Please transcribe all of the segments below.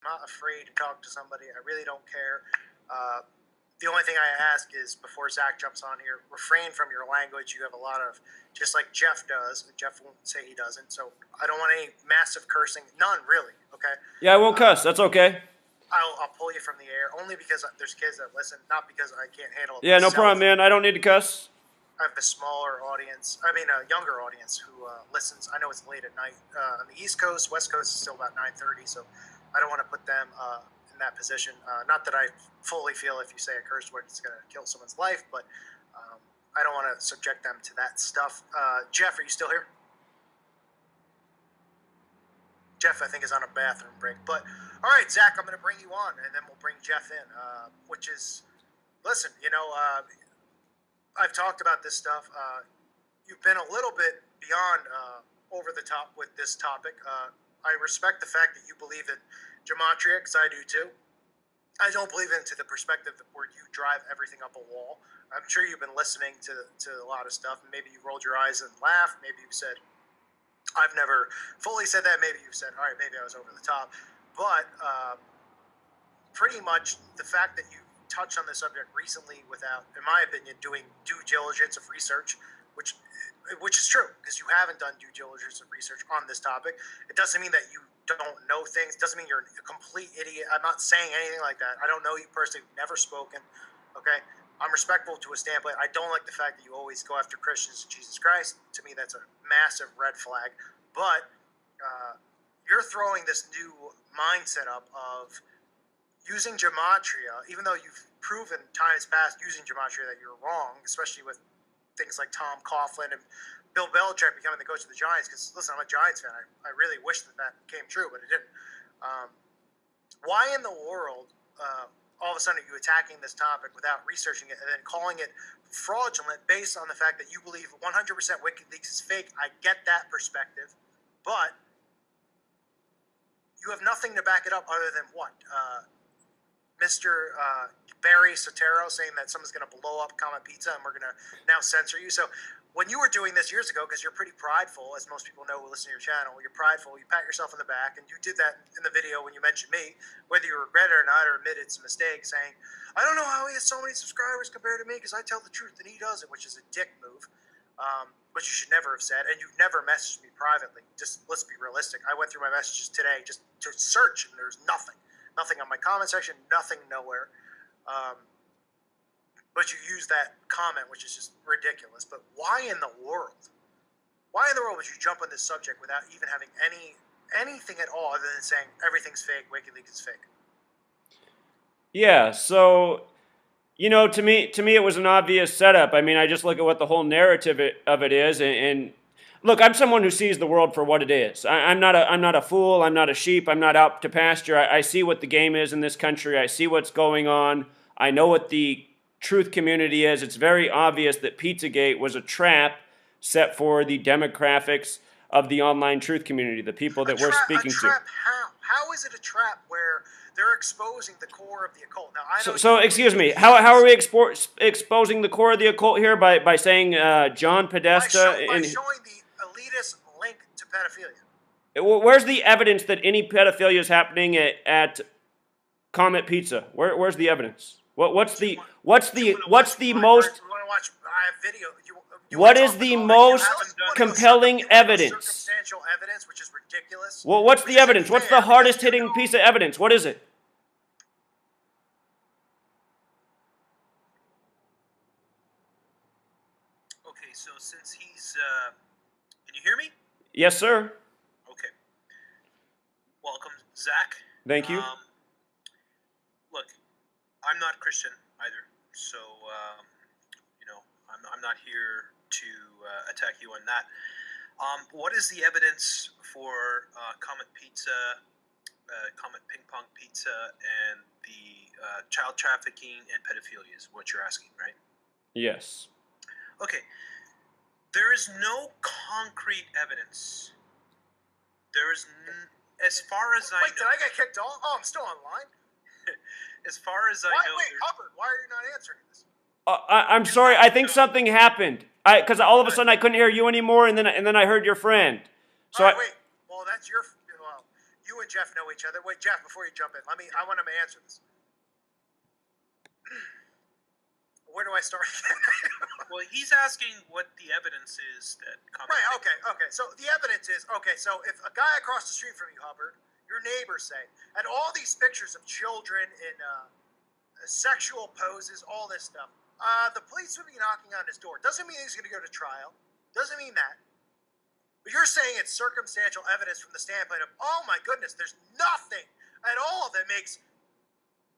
not afraid to talk to somebody. I really don't care. The only thing I ask is, before Zach jumps on here, refrain from your language. You have a lot of, just like Jeff does. Jeff won't say he doesn't. So I don't want any massive cursing. None, really. Okay? Yeah, I won't cuss. That's okay. I'll pull you from the air, only because there's kids that listen, not because I can't handle it Yeah, myself. no problem, man. I don't need to cuss. I have a smaller audience. I mean, a younger audience who listens. I know it's late at night on the East Coast. West Coast is still about 9:30, so I don't want to put them in that position. Not that I fully feel if you say a curse word, it's going to kill someone's life, but I don't want to subject them to that stuff. Jeff, are you still here? Jeff, I think, is on a bathroom break. But, all right, Zach, I'm going to bring you on, and then we'll bring Jeff in, which is, listen, I've talked about this stuff. You've been a little bit beyond over the top with this topic. I respect the fact that you believe in gematria, because I do too. I don't believe into the perspective where you drive everything up a wall. I'm sure you've been listening to a lot of stuff, and maybe you rolled your eyes and laughed. Maybe you said, I've never fully said that. Maybe you said, all right, maybe I was over the top. But pretty much the fact that you touched on this subject recently without, in my opinion, doing due diligence of research, which is true, because you haven't done due diligence of research on this topic. It doesn't mean that you don't know things. It doesn't mean you're a complete idiot. I'm not saying anything like that. I don't know you personally. We've never spoken. Okay? I'm respectful to a standpoint. I don't like the fact that you always go after Christians and Jesus Christ. To me, that's a massive red flag. But you're throwing this new mindset up of using gematria, even though you've proven times past using gematria that you're wrong, especially with things like Tom Coughlin and Bill Belichick becoming the coach of the Giants. Because, listen, I'm a Giants fan. I really wish that came true, but it didn't. Why in the world all of a sudden are you attacking this topic without researching it and then calling it fraudulent based on the fact that you believe 100% WikiLeaks is fake? I get that perspective, but you have nothing to back it up other than what? Mr. Barry Sotero saying that someone's going to blow up Comet Pizza and we're going to now censor you. So when you were doing this years ago, because you're pretty prideful, as most people know who listen to your channel, you're prideful, you pat yourself on the back, and you did that in the video when you mentioned me, whether you regret it or not, or admit it's a mistake, saying, I don't know how he has so many subscribers compared to me because I tell the truth and he doesn't, which is a dick move, which you should never have said, and you've never messaged me privately. Just let's be realistic. I went through my messages today just to search, and there's nothing. Nothing on my comment section, nothing nowhere. But you use that comment, which is just ridiculous. But why in the world? Why in the world would you jump on this subject without even having anything at all other than saying everything's fake, WikiLeaks is fake? Yeah, so, to me it was an obvious setup. I mean, I just look at what the whole narrative of it is, and look, I'm someone who sees the world for what it is. I'm not a fool. I'm not a sheep. I'm not out to pasture. I see what the game is in this country. I see what's going on. I know what the truth community is. It's very obvious that Pizzagate was a trap set for the demographics of the online truth community, the people that we're speaking to. A trap how? How is it a trap where they're exposing the core of the occult? Now, I know so excuse me, how are we exposing the core of the occult here? By saying John Podesta? By showing the elitist link to pedophilia. Where's the evidence that any pedophilia is happening at Comet Pizza? Where's the evidence? What's the most compelling evidence? Circumstantial evidence, which is ridiculous. Well, what's the evidence? What's the hardest hitting piece of evidence? What is it? Okay, so since he's can you hear me? Yes, sir. Okay. Welcome, Zach. Thank you. Look, I'm not Christian either, so I'm not here to attack you on that. What is the evidence for Comet Pizza, Comet Ping Pong Pizza, and the child trafficking and pedophilia is what you're asking, right? Yes. Okay. There is no concrete evidence. There is, as far as I know. Wait, did I get kicked off? Oh, I'm still online. As far as I know. Wait, Hubbard, why are you not answering this? I'm sorry. I think something happened. Because all of a sudden I couldn't hear you anymore, and then I heard your friend. So wait. Well, that's your. Well, You and Jeff know each other. Wait, Jeff, before you jump in, I want him to answer this. Where do I start? Well, he's asking what the evidence is that comes. Right, okay. So the evidence is, so if a guy across the street from you, Hubbard, your neighbors say, and all these pictures of children in sexual poses, all this stuff, the police would be knocking on his door. Doesn't mean he's going to go to trial. Doesn't mean that. But you're saying it's circumstantial evidence from the standpoint of, oh my goodness, there's nothing at all that makes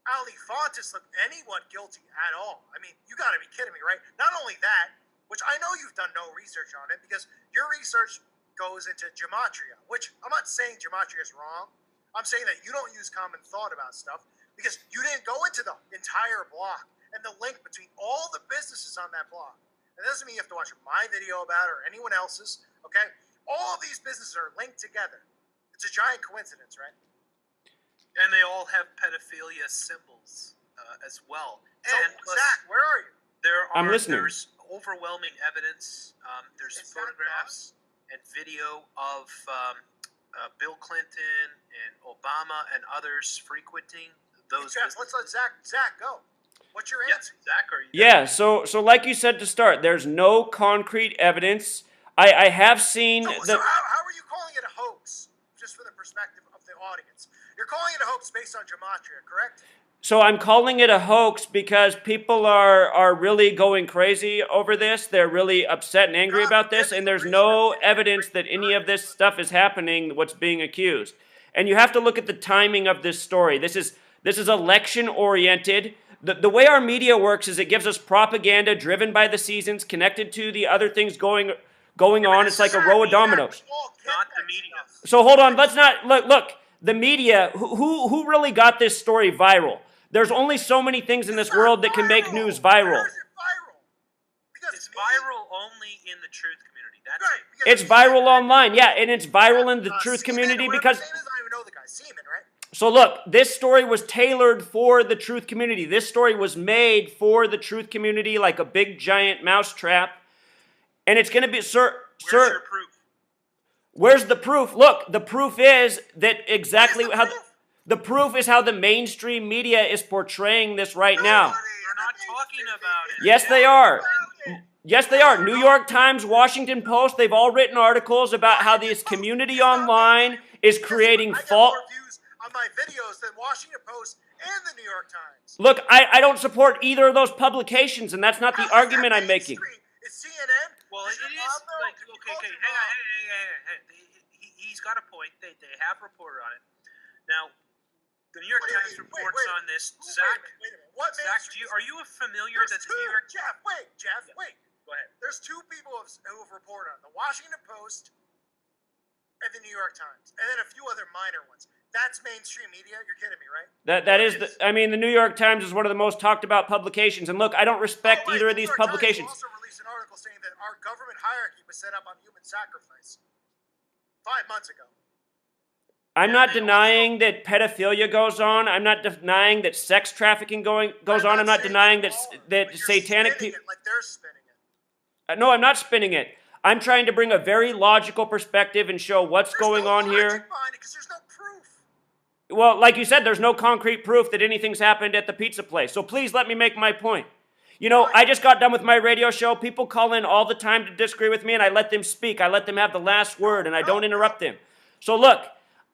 Ali Fontes look anyone guilty at all. I mean, you got to be kidding me, right? Not only that, which I know you've done no research on it because your research goes into gematria, which I'm not saying gematria is wrong. I'm saying that you don't use common thought about stuff because you didn't go into the entire block and the link between all the businesses on that block. It doesn't mean you have to watch my video about it or anyone else's, okay? All of these businesses are linked together. It's a giant coincidence, right? And they all have pedophilia symbols as well. So, and Zach, where are you? I'm listening. There's overwhelming evidence. There's photographs and video of Bill Clinton and Obama and others frequenting those. Hey, Jeff, let's let Zach go. What's your answer? Zach, are you? Yeah, so like you said to start, there's no concrete evidence. I have seen So how are you calling it a hoax? Just for the perspective of the audience, you're calling it a hoax based on gematria, correct? So I'm calling it a hoax because people are really going crazy over this. They're really upset and angry about this, and there's no evidence that any of this stuff is happening, what's being accused. And you have to look at the timing of this story. This is election-oriented. The way our media works is it gives us propaganda driven by the seasons, connected to the other things going on. It's like a row of dominoes. Not the media. So hold on, let's not look. The media, who really got this story viral? There's only so many things in this world that can make news viral. Where is it viral? Because It's viral only in the truth community. That's right, it. because It's viral online, yeah, and it's viral in the truth Seaman, community whatever because. his name is, I don't even know the guy. Seaman, right? So look, this story was tailored for the truth community. This story was made for the truth community like a big giant mousetrap, and it's going to be, Where's your proof? Where's the proof? Look, the proof is that exactly Where's the how. proof? The proof is how the mainstream media is portraying this right now. They're not talking about it. Yes, they are. Yes, they are. New York Times, Washington Post, they've all written articles about how this community online is creating I got false. more views on my videos than Washington Post and the New York Times. Look, I don't support either of those publications, and that's not the argument I'm making. It's CNN. Well, Is it your is mom, though? like Did you okay, call hey, your mom? hey. He's got a point. They have reported on it. Now, the New York What do you Times mean? reports Wait. on this. Wait Zach, a minute. What Zach, mainstream- are you familiar There's that the two. New York? Jeff, wait. Go ahead. There's two people who have reported on it, the Washington Post and the New York Times, and then a few other minor ones. That's mainstream media? You're kidding me, right? That is, I mean, the New York Times is one of the most talked about publications. And look, I don't respect Oh, wait, either of the these New York publications. Times also released an article saying that our government hierarchy was set up on human sacrifice 5 months ago. I'm not denying that pedophilia goes on. I'm not denying that sex trafficking goes on. I'm not denying that satanic people. Like they're spinning it. No, I'm not spinning it. I'm trying to bring a very logical perspective and show what's going on here. Because there's no proof. Well, like you said, there's no concrete proof that anything's happened at the pizza place. So please let me make my point. You know, I just got done with my radio show. People call in all the time to disagree with me, and I let them speak. I let them have the last word, and I don't interrupt them. So look,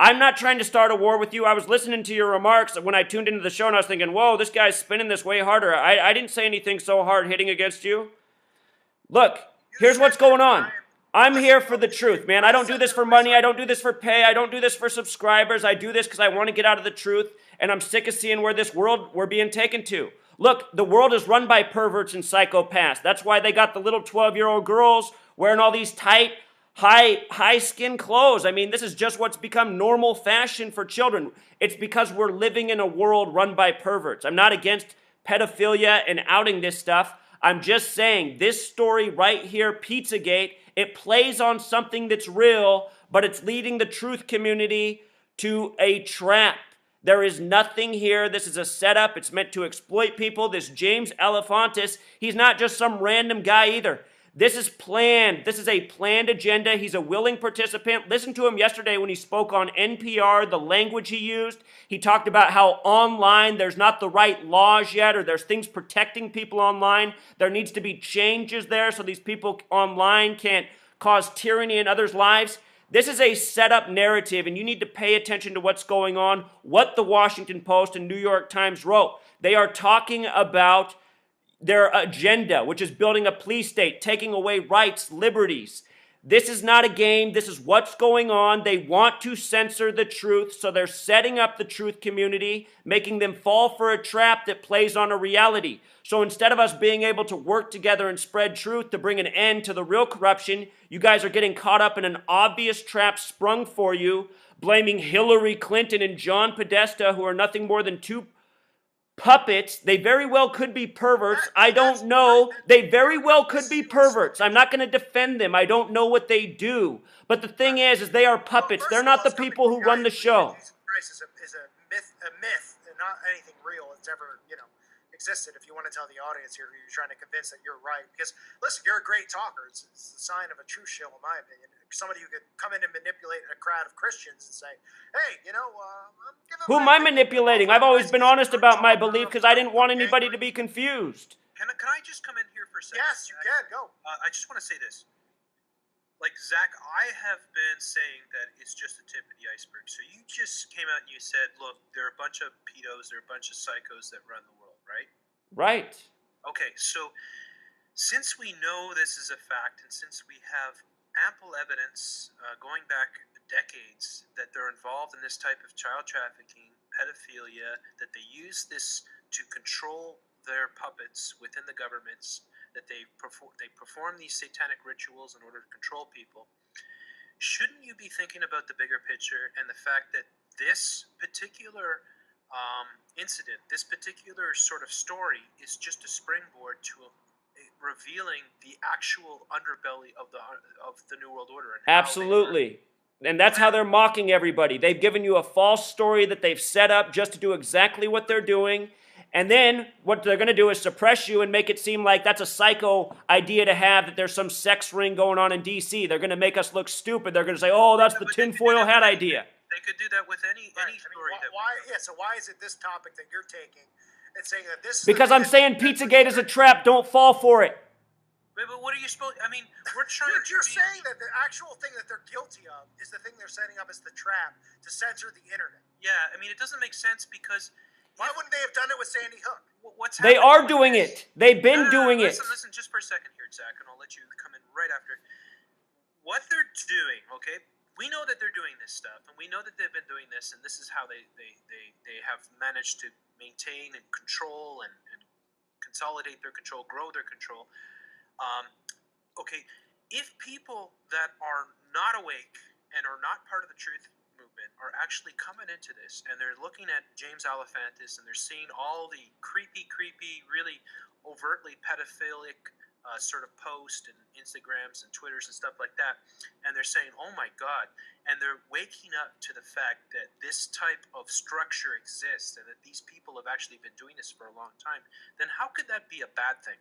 I'm not trying to start a war with you. I was listening to your remarks when I tuned into the show, and I was thinking, whoa, this guy's spinning this way harder. I didn't say anything so hard hitting against you. Look, here's what's going on. I'm here for the truth, man. I don't do this for money. I don't do this for pay. I don't do this for subscribers. I do this because I want to get out of the truth, and I'm sick of seeing where this world we're being taken to. Look, the world is run by perverts and psychopaths. That's why they got the little 12-year-old girls wearing all these tight, high skin clothes. I mean, this is just what's become normal fashion for children. It's because we're living in a world run by perverts. I'm not against pedophilia and outing this stuff. I'm just saying this story right here, Pizzagate, it plays on something that's real, but it's leading the truth community to a trap. There is nothing here. This is a setup. It's meant to exploit people. This James Elefantis, he's not just some random guy either. This is planned. This is a planned agenda. He's a willing participant. Listen to him yesterday when he spoke on NPR, the language he used. He talked about how online there's not the right laws yet, or there's things protecting people online. There needs to be changes there so these people online can't cause tyranny in others' lives. This is a set-up narrative, and you need to pay attention to what's going on, what the Washington Post and New York Times wrote. They are talking about their agenda, which is building a police state, taking away rights, liberties. This is not a game. This is what's going on. They want to censor the truth, so they're setting up the truth community, making them fall for a trap that plays on a reality. So instead of us being able to work together and spread truth to bring an end to the real corruption, you guys are getting caught up in an obvious trap sprung for you, blaming Hillary Clinton and John Podesta, who are nothing more than two puppets. They very well could be perverts. I don't know. They very well could be perverts. I'm not going to defend them. I don't know what they do. But the thing is they are puppets. They're not the people who run the show. Jesus Christ is a myth, and not anything real that's ever, existed. If you want to tell the audience here who you're trying to convince that you're right, because listen, you're a great talker. It's the sign of a true shill, in my opinion. Somebody who could come in and manipulate a crowd of Christians and say, "Hey, I'm giving." Who am I manipulating? I've always been honest about my belief because I didn't want anybody to be confused. Can I just come in here for a second? Yes, you can. Go. I just want to say this. Like, Zach, I have been saying that it's just the tip of the iceberg. So you just came out and you said, look, there are a bunch of pedos, there are a bunch of psychos that run the world, right? Right. Okay, so since we know this is a fact, and since we have ample evidence going back decades that they're involved in this type of child trafficking, pedophilia, that they use this to control their puppets within the governments, that they perform these satanic rituals in order to control people, shouldn't you be thinking about the bigger picture and the fact that this particular incident, this particular sort of story, is just a springboard to revealing the actual underbelly of the New World Order? And absolutely. And that's how they're mocking everybody. They've given you a false story that they've set up just to do exactly what they're doing. And then what they're going to do is suppress you and make it seem like that's a psycho idea to have, that there's some sex ring going on in D.C. They're going to make us look stupid. They're going to say, oh, that's the tinfoil hat idea. They could do that with any story. So why is it this topic that you're taking and saying that this is... Because I'm saying Pizzagate is a trap. Don't fall for it. But what are you supposed... I mean, we're trying You're saying that the actual thing that they're guilty of is the thing they're setting up as the trap to censor the internet. Yeah, I mean, it doesn't make sense because... Why wouldn't they have done it with Sandy Hook? They are doing it. They've been doing it. Listen just for a second here, Zach, and I'll let you come in right after. What they're doing, okay? We know that they're doing this stuff, and we know that they've been doing this, and this is how they have managed to maintain and control and consolidate their control, grow their control. Okay, if people that are not awake and are not part of the truth movement are actually coming into this, and they're looking at James Alefantis, and they're seeing all the creepy, really overtly pedophilic sort of posts and Instagrams and Twitters and stuff like that, and they're saying, oh my God, and they're waking up to the fact that this type of structure exists and that these people have actually been doing this for a long time, then how could that be a bad thing?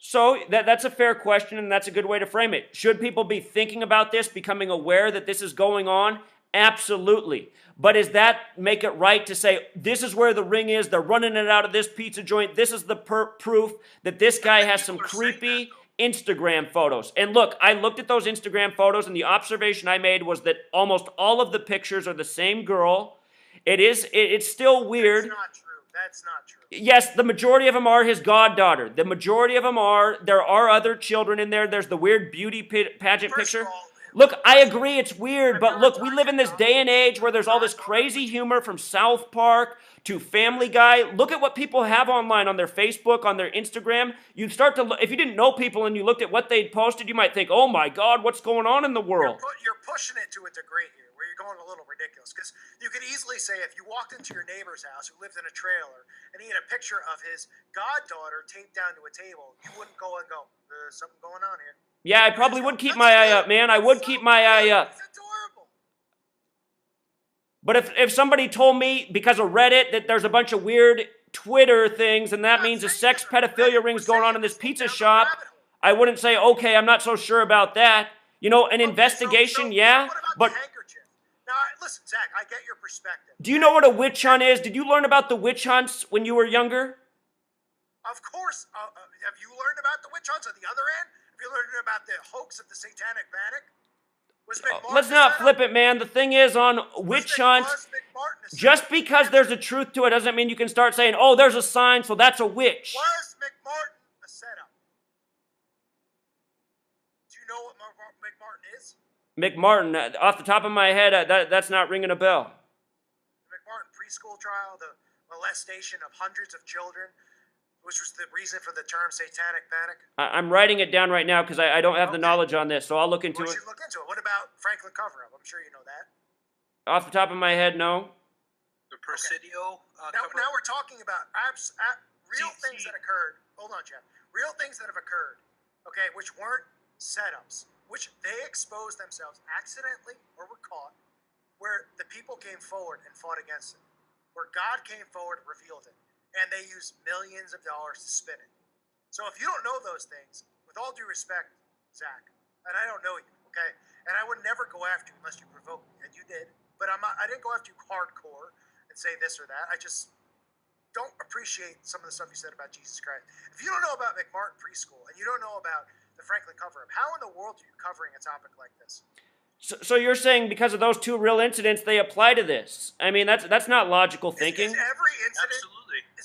So that's a fair question, and that's a good way to frame it. Should people be thinking about this, becoming aware that this is going on? Absolutely. But does that make it right to say, this is where the ring is, they're running it out of this pizza joint, this is the proof that this guy has some creepy Instagram photos? And look, I looked at those Instagram photos, and the observation I made was that almost all of the pictures are the same girl. It's still weird. That's not true. That's not true. Yes, the majority of them are his goddaughter. The majority of them are. There are other children in there. There's the weird beauty pageant picture. Look, I agree it's weird, but look, we live in this day and age where there's all this crazy humor from South Park to Family Guy. Look at what people have online on their Facebook, on their Instagram. You'd start to look, if you didn't know people and you looked at what they'd posted, you might think, oh my God, what's going on in the world? You're pushing it to a degree here, where you're going a little ridiculous. Because you could easily say, if you walked into your neighbor's house who lived in a trailer and he had a picture of his goddaughter taped down to a table, you wouldn't go and go, there's something going on here. Yeah, I probably would keep my eye up, man. I would keep my eye up. It's adorable. But if somebody told me because of Reddit that there's a bunch of weird Twitter things and that means a sex pedophilia ring's going on in this pizza shop, I wouldn't say, okay, I'm not so sure about that. You know, an investigation, yeah, What about but the handkerchief? Now, listen, Zach, I get your perspective. do you know what a witch hunt is? Did you learn about the witch hunts when you were younger? Of course. Have you learned about the witch hunts on the other end? Have you learned about the hoax of the Satanic Panic? Was McMartin Let's not flip it, man. The thing is, on witch hunts, just because there's a truth to it doesn't mean you can start saying, oh, there's a sign, so that's a witch. Was McMartin a setup? Do you know what McMartin is? McMartin, off the top of my head, that's not ringing a bell. The McMartin preschool trial, the molestation of hundreds of children, which was the reason for the term Satanic Panic. I'm writing it down right now because I don't have the knowledge on this, so I'll look into it. You should look into it. What about Franklin cover-up? I'm sure you know that. Off the top of my head, no. The Presidio Now we're talking about real things that occurred. Hold on, Jeff. Real things that have occurred, okay, which weren't setups, which they exposed themselves accidentally or were caught, where the people came forward and fought against it, where God came forward and revealed it, and they used millions of dollars to spin it. So if you don't know those things, with all due respect, Zach, and I don't know you, okay, and I would never go after you unless you provoke me, and you did, but I didn't go after you hardcore and say this or that. I just don't appreciate some of the stuff you said about Jesus Christ. If you don't know about McMartin Preschool and you don't know about the Franklin cover-up, how in the world are you covering a topic like this? So you're saying because of those two real incidents, they apply to this? I mean, that's not logical thinking. Is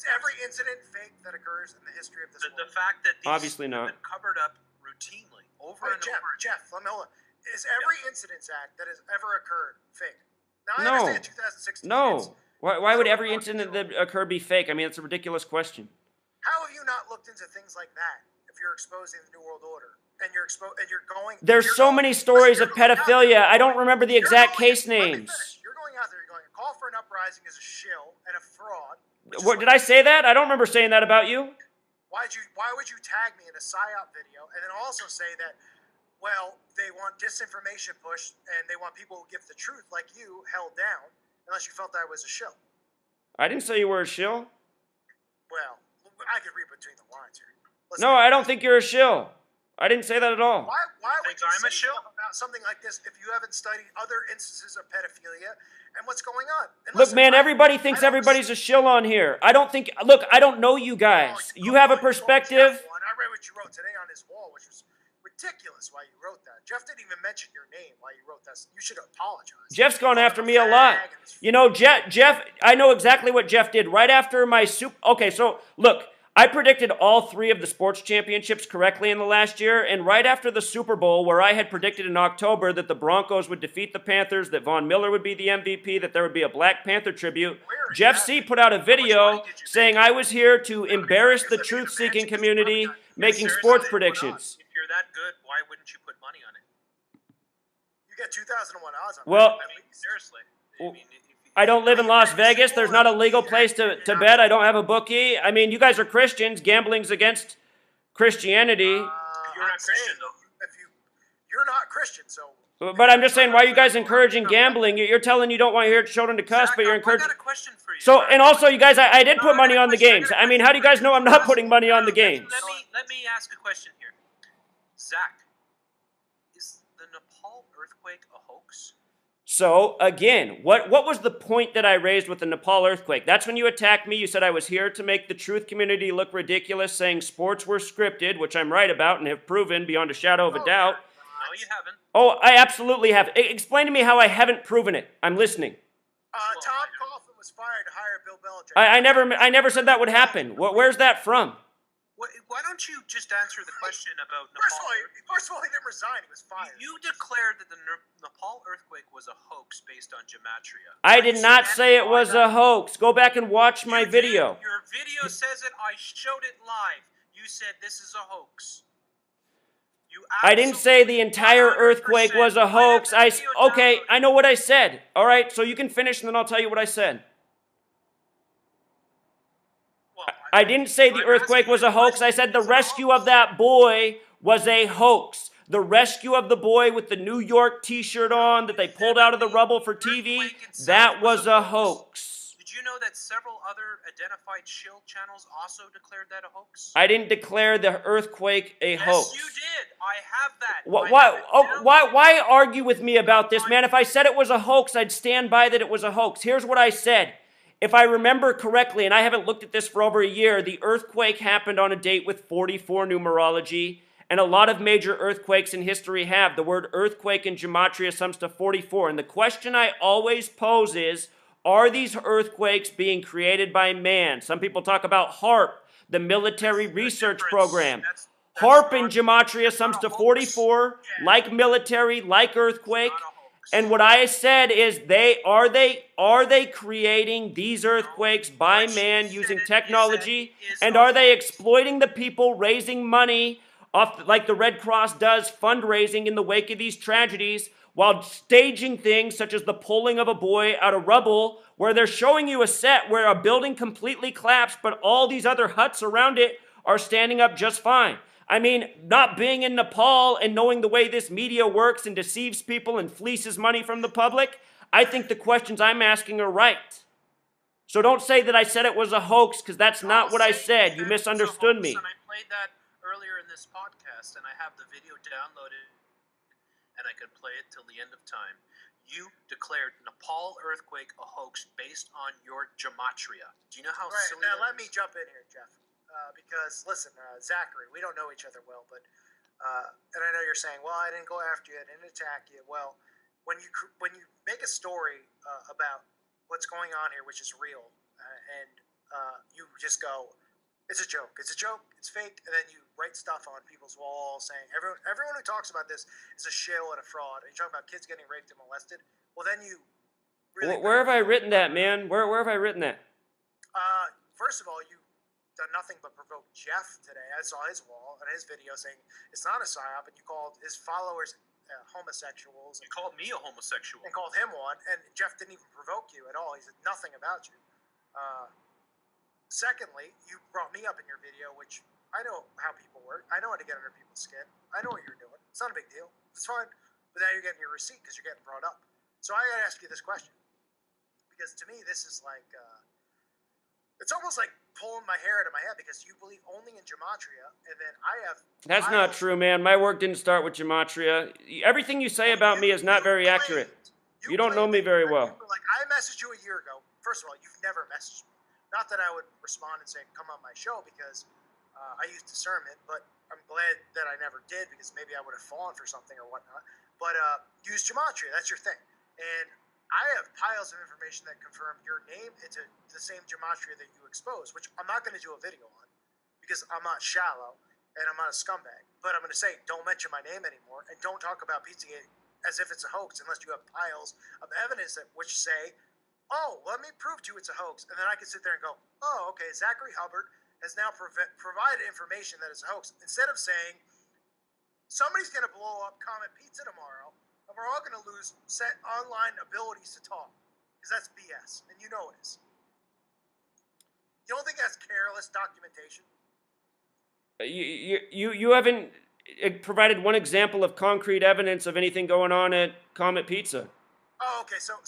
every incident fake that occurs in the history of this world? The fact that these Obviously have not. been covered up routinely over and over. Jeff, let me hold on. Is every incident, Zach, that has ever occurred fake? Now, I No. understand 2016. No. Why would every incident that occurred be fake? I mean, it's a ridiculous question. How have you not looked into things like that if you're exposing the New World Order? And you're going. There's so many stories of pedophilia. I don't remember the exact case names. You're going out there. You're going. A call for an uprising is a shill and a fraud. What did I say that? I don't remember saying that about you. Why would you tag me in a psyop video and then also say that? Well, they want disinformation pushed and they want people who give the truth like you held down unless you felt I was a shill. I didn't say you were a shill. Well, I could read between the lines here. No, I don't think you're a shill. I didn't say that at all. Why would you I'm a say shill? about something like this if you haven't studied other instances of pedophilia and what's going on? And Look, listen, man, everybody thinks everybody's a shill on here. I don't think, look, I don't know you guys. You have a perspective. I read what you wrote today on his wall, which was ridiculous why you wrote that. Jeff didn't even mention your name while you wrote that. You should apologize. Jeff's gone after me a lot. You know, Jeff, I know exactly what Jeff did right after my Okay, so look, I predicted all 3 of the sports championships correctly in the last year, and right after the Super Bowl, where I had predicted in October that the Broncos would defeat the Panthers, that Von Miller would be the MVP, that there would be a Black Panther tribute, Jeff C. put out a video saying I was here to embarrass the truth-seeking community, making sports predictions. If you're that good, why wouldn't you put money on it? You get 2001 odds on Well, that. At least. Seriously. I mean, I don't live in Las Vegas. There's not a legal place to bet. I don't have a bookie. I mean, you guys are Christians. Gambling's against Christianity. You're not Christian, though. You're not Christian, so. But I'm just saying, why are you guys encouraging gambling? You're telling you don't want your children to cuss, but you're encouraging. I got a question for you. So, and also, you guys, I did put money on the games. I mean, how do you guys know I'm not putting money on the games? Let me ask a question here. Zach, is the Nepal earthquake a hoax? So, again, what was the point that I raised with the Nepal earthquake? That's when you attacked me. You said I was here to make the truth community look ridiculous, saying sports were scripted, which I'm right about and have proven beyond a shadow of a doubt. No, you haven't. Oh, I absolutely have. Explain to me how I haven't proven it. I'm listening. Tom Coughlin was fired to hire Bill Belichick. I never said that would happen. Where's that from? Why don't you just answer the question about Nepal? First of all, he didn't resign. He was fired. You declared that the Nepal earthquake was a hoax based on gematria. I did not say it was a hoax. Go back and watch my video. Your video says it. I showed it live. You said this is a hoax. I didn't say the entire earthquake was a hoax. Okay, I know what I said. All right, so you can finish and then I'll tell you what I said. I didn't say the earthquake was a hoax. I said the rescue of that boy was a hoax. The rescue of the boy with the New York t-shirt on that they pulled out of the rubble for TV, that was a hoax. Did you know that several other identified shill channels also declared that a hoax? I didn't declare the earthquake a hoax. Yes, you did. I have that. Why argue with me about this, man? If I said it was a hoax, I'd stand by that it was a hoax. Here's what I said. If I remember correctly, and I haven't looked at this for over a year, the earthquake happened on a date with 44 numerology, and a lot of major earthquakes in history have. The word earthquake in gematria sums to 44. And the question I always pose is, are these earthquakes being created by man? Some people talk about HARP, the military research program. HARP in gematria sums to 44, like military, like earthquake. And what I said is, are they creating these earthquakes by man using technology? And are they exploiting the people, raising money off like the Red Cross does, fundraising in the wake of these tragedies, while staging things such as the pulling of a boy out of rubble, where they're showing you a set where a building completely collapsed, but all these other huts around it are standing up just fine. I mean, not being in Nepal and knowing the way this media works and deceives people and fleeces money from the public, I think the questions I'm asking are right. So don't say that I said it was a hoax, because that's not what I said. You misunderstood me. And I played that earlier in this podcast, and I have the video downloaded, and I could play it till the end of time. You declared Nepal earthquake a hoax based on your gematria. Do you know how silly now that let me is? jump in here, Jeff. Because listen, Zachary, we don't know each other well, but and I know you're saying, well, I didn't go after you, I didn't attack you. Well, when you make a story about what's going on here, which is real, and you just go, it's a joke, it's fake, and then you write stuff on people's walls saying everyone who talks about this is a shill and a fraud, and you're talking about kids getting raped and molested. Well, then you really Where have I written that, man? Where have I written that? First of all, you done nothing but provoke Jeff today. I saw his wall and his video saying it's not a psyop, and you called his followers homosexuals. You called me a homosexual. And called him one, and Jeff didn't even provoke you at all. He said nothing about you. Secondly, you brought me up in your video, which I know how people work. I know how to get under people's skin. I know what you're doing. It's not a big deal. It's fine. But now you're getting your receipt because you're getting brought up. So I got to ask you this question. Because to me, this is like... it's almost like pulling my hair out of my head, because you believe only in gematria, and then I have... That's not true, man. My work didn't start with gematria. Everything you say about me is not very accurate. You don't know me very well. Like, I messaged you a year ago. First of all, you've never messaged me. Not that I would respond and say, come on my show, because I use discernment, but I'm glad that I never did, because maybe I would have fallen for something or whatnot. But use gematria. That's your thing. And I have piles of information that confirm your name into the same gematria that you expose, which I'm not going to do a video on because I'm not shallow and I'm not a scumbag. But I'm going to say, don't mention my name anymore, and don't talk about Pizzagate as if it's a hoax unless you have piles of evidence which say, oh, let me prove to you it's a hoax. And then I can sit there and go, oh, okay, Zachary Hubbard has now provided information that is a hoax. Instead of saying, somebody's going to blow up Comet Pizza tomorrow, and we're all going to lose set online abilities to talk, because that's BS, and you know it is. You don't think that's careless documentation? You haven't provided one example of concrete evidence of anything going on at Comet Pizza. Oh, okay. So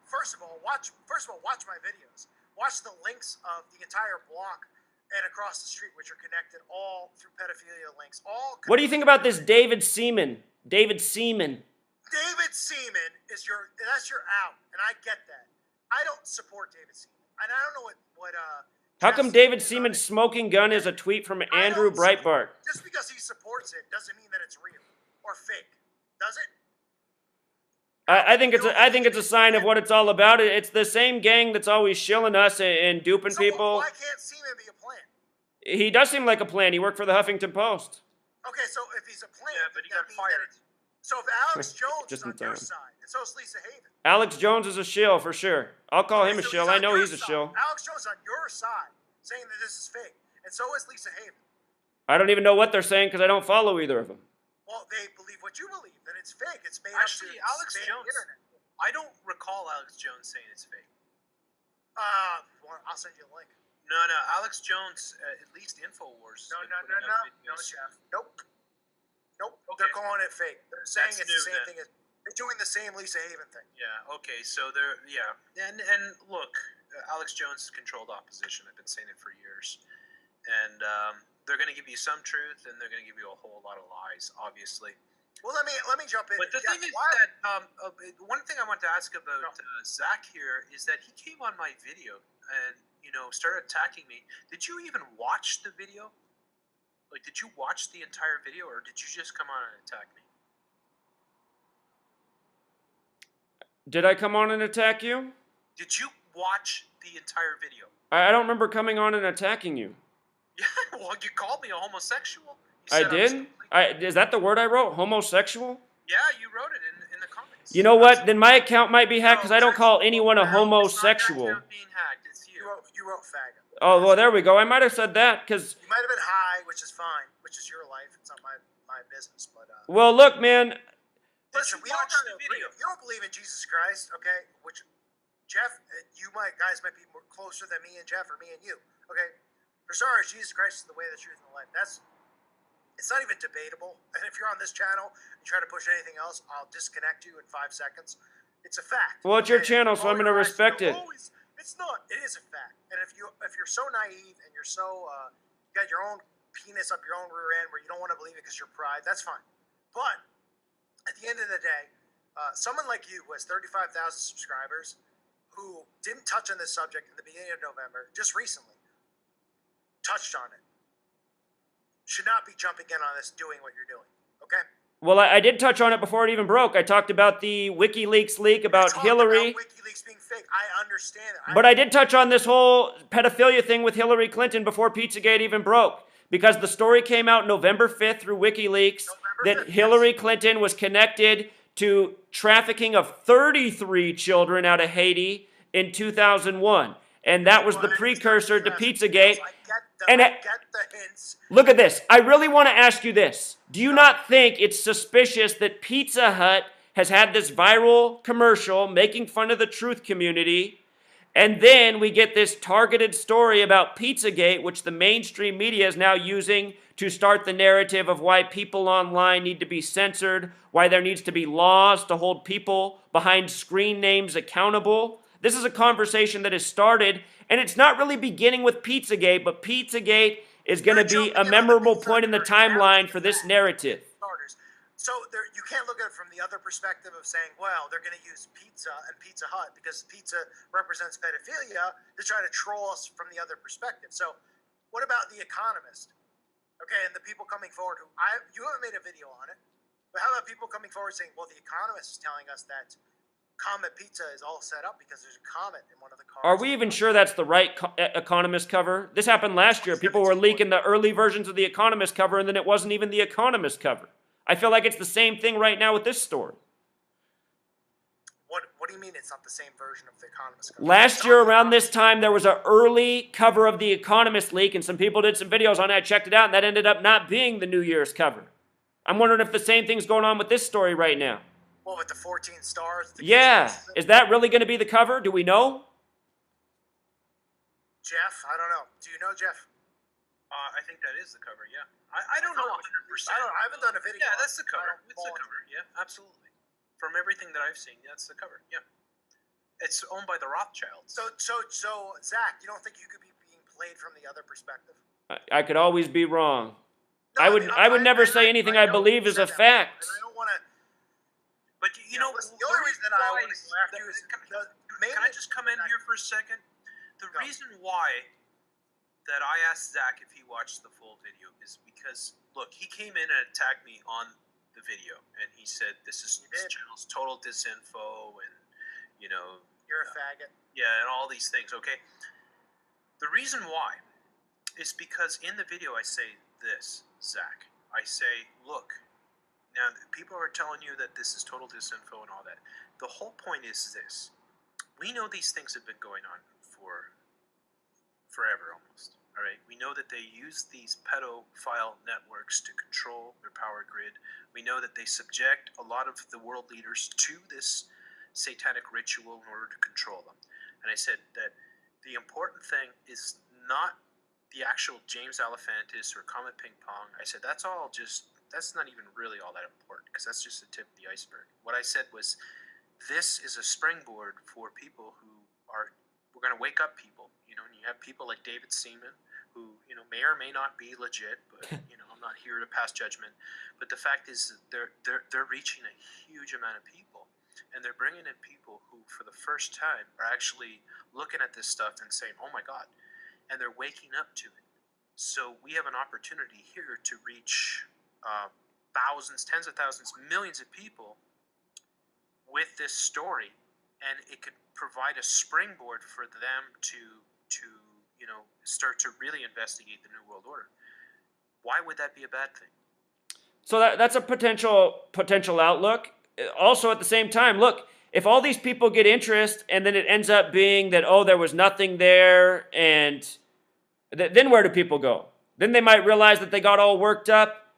first of all, watch my videos. Watch the links of the entire block and across the street, which are connected all through pedophilia links. What do you think about this David Seaman? David Seaman is that's your out, and I get that. I don't support David Seaman, and I don't know what How come David Seaman's smoking gun is a tweet from Andrew Breitbart? Just because he supports it doesn't mean that it's real or fake, does it? I think it's a sign of what it's all about. It's the same gang that's always shilling us and duping people. Why can't Seaman be a plant? He does seem like a plant. He worked for the Huffington Post. Okay, so if he's a plant, yeah, but he got fired. So if Alex Jones is on your side, and so is Lisa Haven. Alex Jones is a shill for sure. I'll call him a shill. I know he's a shill. Alex Jones is on your side, saying that this is fake, and so is Lisa Haven. I don't even know what they're saying because I don't follow either of them. Well, they believe what you believe, that it's fake. It's made Actually, up to Alex Jones. Internet. I don't recall Alex Jones saying it's fake. I'll send you a link. No, Alex Jones, at least InfoWars. No, Jeff. Nope. Okay. They're calling it fake. They're saying it's the same thing as they're doing the same Lisa Haven thing. Yeah. Okay. So they're and look, Alex Jones controlled opposition. I've been saying it for years, and they're going to give you some truth, and they're going to give you a whole lot of lies, obviously. Well, let me jump in. But the thing is that one thing I want to ask about Zach here is that he came on my video and started attacking me. Did you even watch the video? Like, did you watch the entire video, or did you just come on and attack me? Did I come on and attack you? Did you watch the entire video? I don't remember coming on and attacking you. Yeah, well, you called me a homosexual. I did? Is that the word I wrote? Homosexual? Yeah, you wrote it in the comments. You know what? Then my account might be hacked because I don't call anyone a homosexual. It's not being hacked. It's you. You wrote faggot. Oh, well, there we go. I might have said that because... You might have been high, which is fine, which is your life. It's not my business, but... Well, look, man... Listen, we don't agree. You don't believe in Jesus Christ, okay? Which, Jeff, guys might be more closer than me and Jeff, or me and you, okay? For starters, Jesus Christ is the way, the truth, and the life. It's not even debatable. And if you're on this channel and try to push anything else, I'll disconnect you in 5 seconds. It's a fact. Well, it's your channel, so I'm going to respect it. It's not. It is a fact. And if you're so naive and you're so you got your own penis up your own rear end where you don't want to believe it because you're pride, that's fine. But at the end of the day, someone like you who has 35,000 subscribers, who didn't touch on this subject in the beginning of November, just recently touched on it, should not be jumping in on this, doing what you're doing. Okay? Well, I did touch on it before it even broke. I talked about the WikiLeaks leak about Hillary. About WikiLeaks being fake. I understand it. But I did touch on this whole pedophilia thing with Hillary Clinton before Pizzagate even broke. Because the story came out November 5th through WikiLeaks that Hillary Clinton was connected to trafficking of 33 children out of Haiti in 2001. And that was the precursor to Pizzagate. I get the hints. Look at this. I really want to ask you this. Do you not think it's suspicious that Pizza Hut has had this viral commercial making fun of the truth community, and then we get this targeted story about Pizzagate, which the mainstream media is now using to start the narrative of why people online need to be censored, why there needs to be laws to hold people behind screen names accountable? This is a conversation that has started, and it's not really beginning with Pizzagate, but Pizzagate is going to be a memorable point in the timeline for this narrative. So you can't look at it from the other perspective of saying, well, they're going to use pizza and Pizza Hut because pizza represents pedophilia to try to troll us from the other perspective. So what about The Economist? Okay, and the people coming forward you haven't made a video on it, but how about people coming forward saying, well, The Economist is telling us that Comet Pizza is all set up because there's a comet in one of the cars. Are we even sure that's the right Economist cover? This happened last year. People were leaking the early versions of the Economist cover, and then it wasn't even the Economist cover. I feel like it's the same thing right now with this story. What do you mean it's not the same version of the Economist cover? Last year around this time, there was an early cover of the Economist leak, and some people did some videos on it. I checked it out, and that ended up not being the New Year's cover. I'm wondering if the same thing's going on with this story right now. Well, with the 14 stars? Yeah. Is that really going to be the cover? Do we know? Jeff, I don't know. Do you know, Jeff? I think that is the cover, yeah. I don't know 100%. I haven't done a video. Yeah, that's the cover. It's the cover, yeah, absolutely. From everything that I've seen, that's the cover, yeah. It's owned by the Rothschilds. So Zach, you don't think you could be being played from the other perspective? I could always be wrong. No, I would never say anything I believe is a fact. And I don't want to... But you know, the only reason that I want to go after you is... Can I just come in here for a second? The reason why that I asked Zach if he watched the full video is because, look, he came in and attacked me on the video, and he said this channel's total disinfo, and, you know... You're a faggot. Yeah, and all these things, okay? The reason why is because in the video I say this, Zach. I say, look, now people are telling you that this is total disinfo and all that. The whole point is this. We know these things have been going on for forever almost. All right, we know that they use these pedophile networks to control their power grid. We know that they subject a lot of the world leaders to this satanic ritual in order to control them. And I said that the important thing is not the actual James Alefantis or Comet Ping Pong. I said that's not even really all that important because that's just the tip of the iceberg. What I said was this is a springboard for people who are, we're We're going to wake up people, you know, and you have people like David Seaman, who, you know, may or may not be legit, but, you know, I'm not here to pass judgment. But the fact is that they're reaching a huge amount of people, and they're bringing in people who, for the first time, are actually looking at this stuff and saying, oh my God, and they're waking up to it. So we have an opportunity here to reach thousands, tens of thousands, millions of people with this story, and it could provide a springboard for them to you know, start to really investigate the New World Order. Why would that be a bad thing? So that's a potential outlook. Also, at the same time, look, if all these people get interest and then it ends up being that, oh, there was nothing there, and then where do people go? Then they might realize that they got all worked up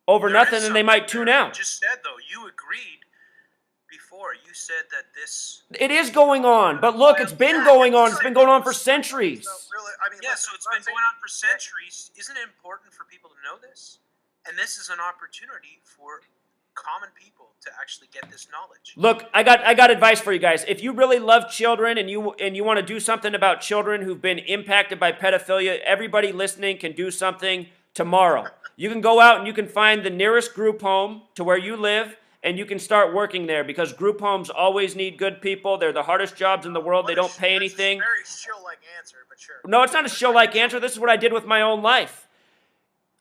over nothing, and they might tune out. You just said, though, you agreed before. You said that this... It is going on, but look, it's been going on. It's been going on for centuries. Really, I mean, yeah, so it's been going on for centuries. Isn't it important for people to know this? And this is an opportunity for common people to actually get this knowledge. Look, I got advice for you guys. If you really love children and you want to do something about children who've been impacted by pedophilia, everybody listening can do something tomorrow. You can go out and you can find the nearest group home to where you live, and you can start working there, because group homes always need good people. They're the hardest jobs in the world. They don't pay anything. Very shill-like answer, but sure. No, it's not a shill-like answer. This is what I did with my own life.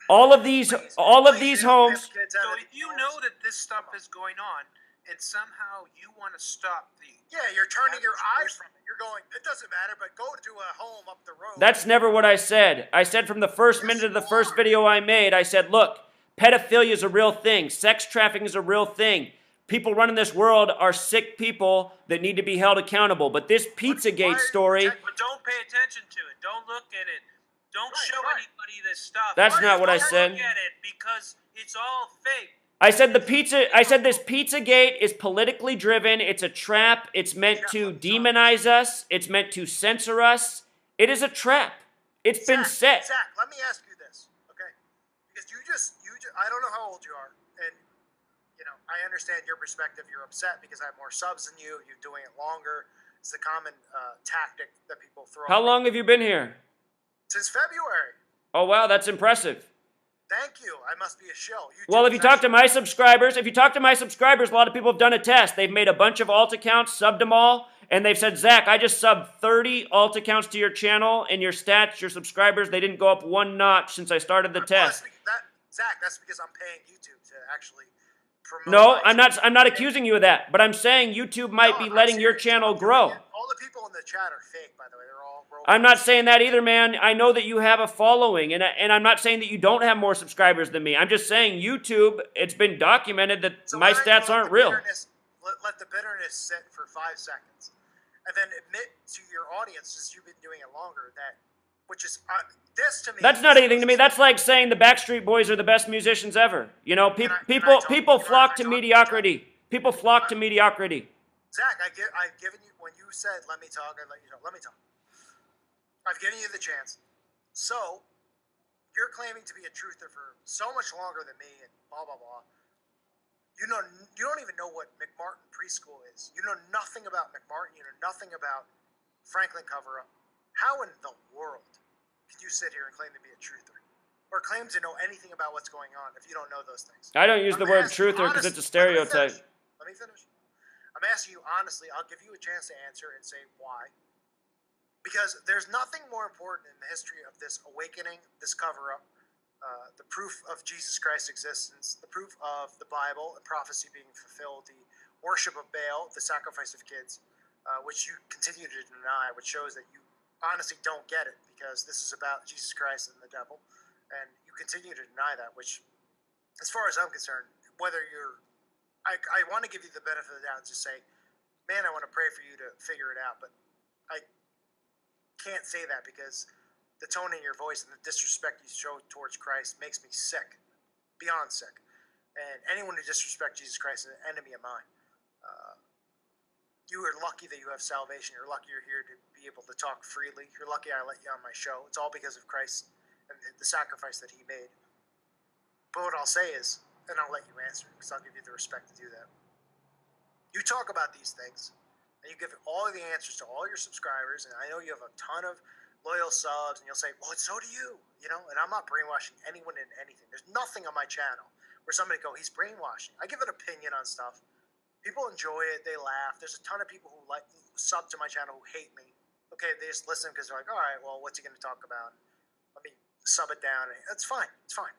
All of these homes. So if you know that this stuff is going on, and somehow you want to stop the... Yeah, you're turning your eyes from it. You're going, it doesn't matter, but go to a home up the road. That's never what I said. I said from the first minute of the first video I made, I said, look, pedophilia is a real thing. Sex trafficking is a real thing. People running this world are sick people that need to be held accountable. But this Pizzagate story... But don't pay attention to it. Don't look at it. Don't show anybody this stuff. That's not what I said. Look at it, because it's all fake. I said this Pizzagate is politically driven. It's a trap. It's meant to demonize us. It's meant to censor us. It is a trap. It's been set. Zach, let me ask you this, okay? Because you just, I don't know how old you are, and, you know, I understand your perspective. You're upset because I have more subs than you. You're doing it longer. It's the common tactic that people throw. How long have you been here? Since February. Oh, wow, that's impressive. Thank you. I must be a shill. Well, if you talk to my subscribers, a lot of people have done a test. They've made a bunch of alt accounts, subbed them all, and they've said, Zach, I just subbed 30 alt accounts to your channel, and your stats, your subscribers, they didn't go up one notch since I started the test. Zach, that's because I'm paying YouTube to actually promote. No, I'm not accusing you of that, but I'm saying YouTube might be letting your channel grow. All the people in the chat are fake, by the way. They're all robots. I'm not saying that either, man. I know that you have a following, and I'm not saying that you don't have more subscribers than me. I'm just saying YouTube, it's been documented that my stats aren't real. Let the bitterness sit for 5 seconds, and then admit to your audience, since you've been doing it longer, that, which is, this to me... That's not anything to me. That's like saying the Backstreet Boys are the best musicians ever. You know, people flock to mediocrity. People flock to mediocrity. Zach, I've given you, when you said, let me talk, I let you talk. Let me talk. I've given you the chance. So, you're claiming to be a truther for so much longer than me, and blah, blah, blah. You don't even know what McMartin Preschool is. You know nothing about McMartin. You know nothing about Franklin Cover-Up. How in the world can you sit here and claim to be a truther? Or claim to know anything about what's going on if you don't know those things? I don't use the word truther because it's a stereotype. Let me finish. I'm asking you honestly. I'll give you a chance to answer and say why. Because there's nothing more important in the history of this awakening, this cover-up, the proof of Jesus Christ's existence, the proof of the Bible and prophecy being fulfilled, the worship of Baal, the sacrifice of kids, which you continue to deny, which shows that you honestly don't get it, because this is about Jesus Christ and the devil, and you continue to deny that, which, as far as I'm concerned, whether you're... I want to give you the benefit of the doubt and just say, man, I want to pray for you to figure it out, but I can't say that because the tone in your voice and the disrespect you show towards Christ makes me sick, beyond sick. And anyone who disrespects Jesus Christ is an enemy of mine. You are lucky that you have salvation. You're lucky you're here to be able to talk freely. You're lucky I let you on my show. It's all because of Christ and the sacrifice that he made. But what I'll say is, and I'll let you answer because I'll give you the respect to do that. You talk about these things, and you give all of the answers to all your subscribers, and I know you have a ton of loyal subs, and you'll say, well, so do you, and I'm not brainwashing anyone in anything. There's nothing on my channel where somebody go, he's brainwashing. I give an opinion on stuff. People enjoy it. They laugh. There's a ton of people who sub to my channel who hate me. Okay, they just listen because they're like, all right, well, what's he going to talk about? Let me sub it down. That's fine. It's fine.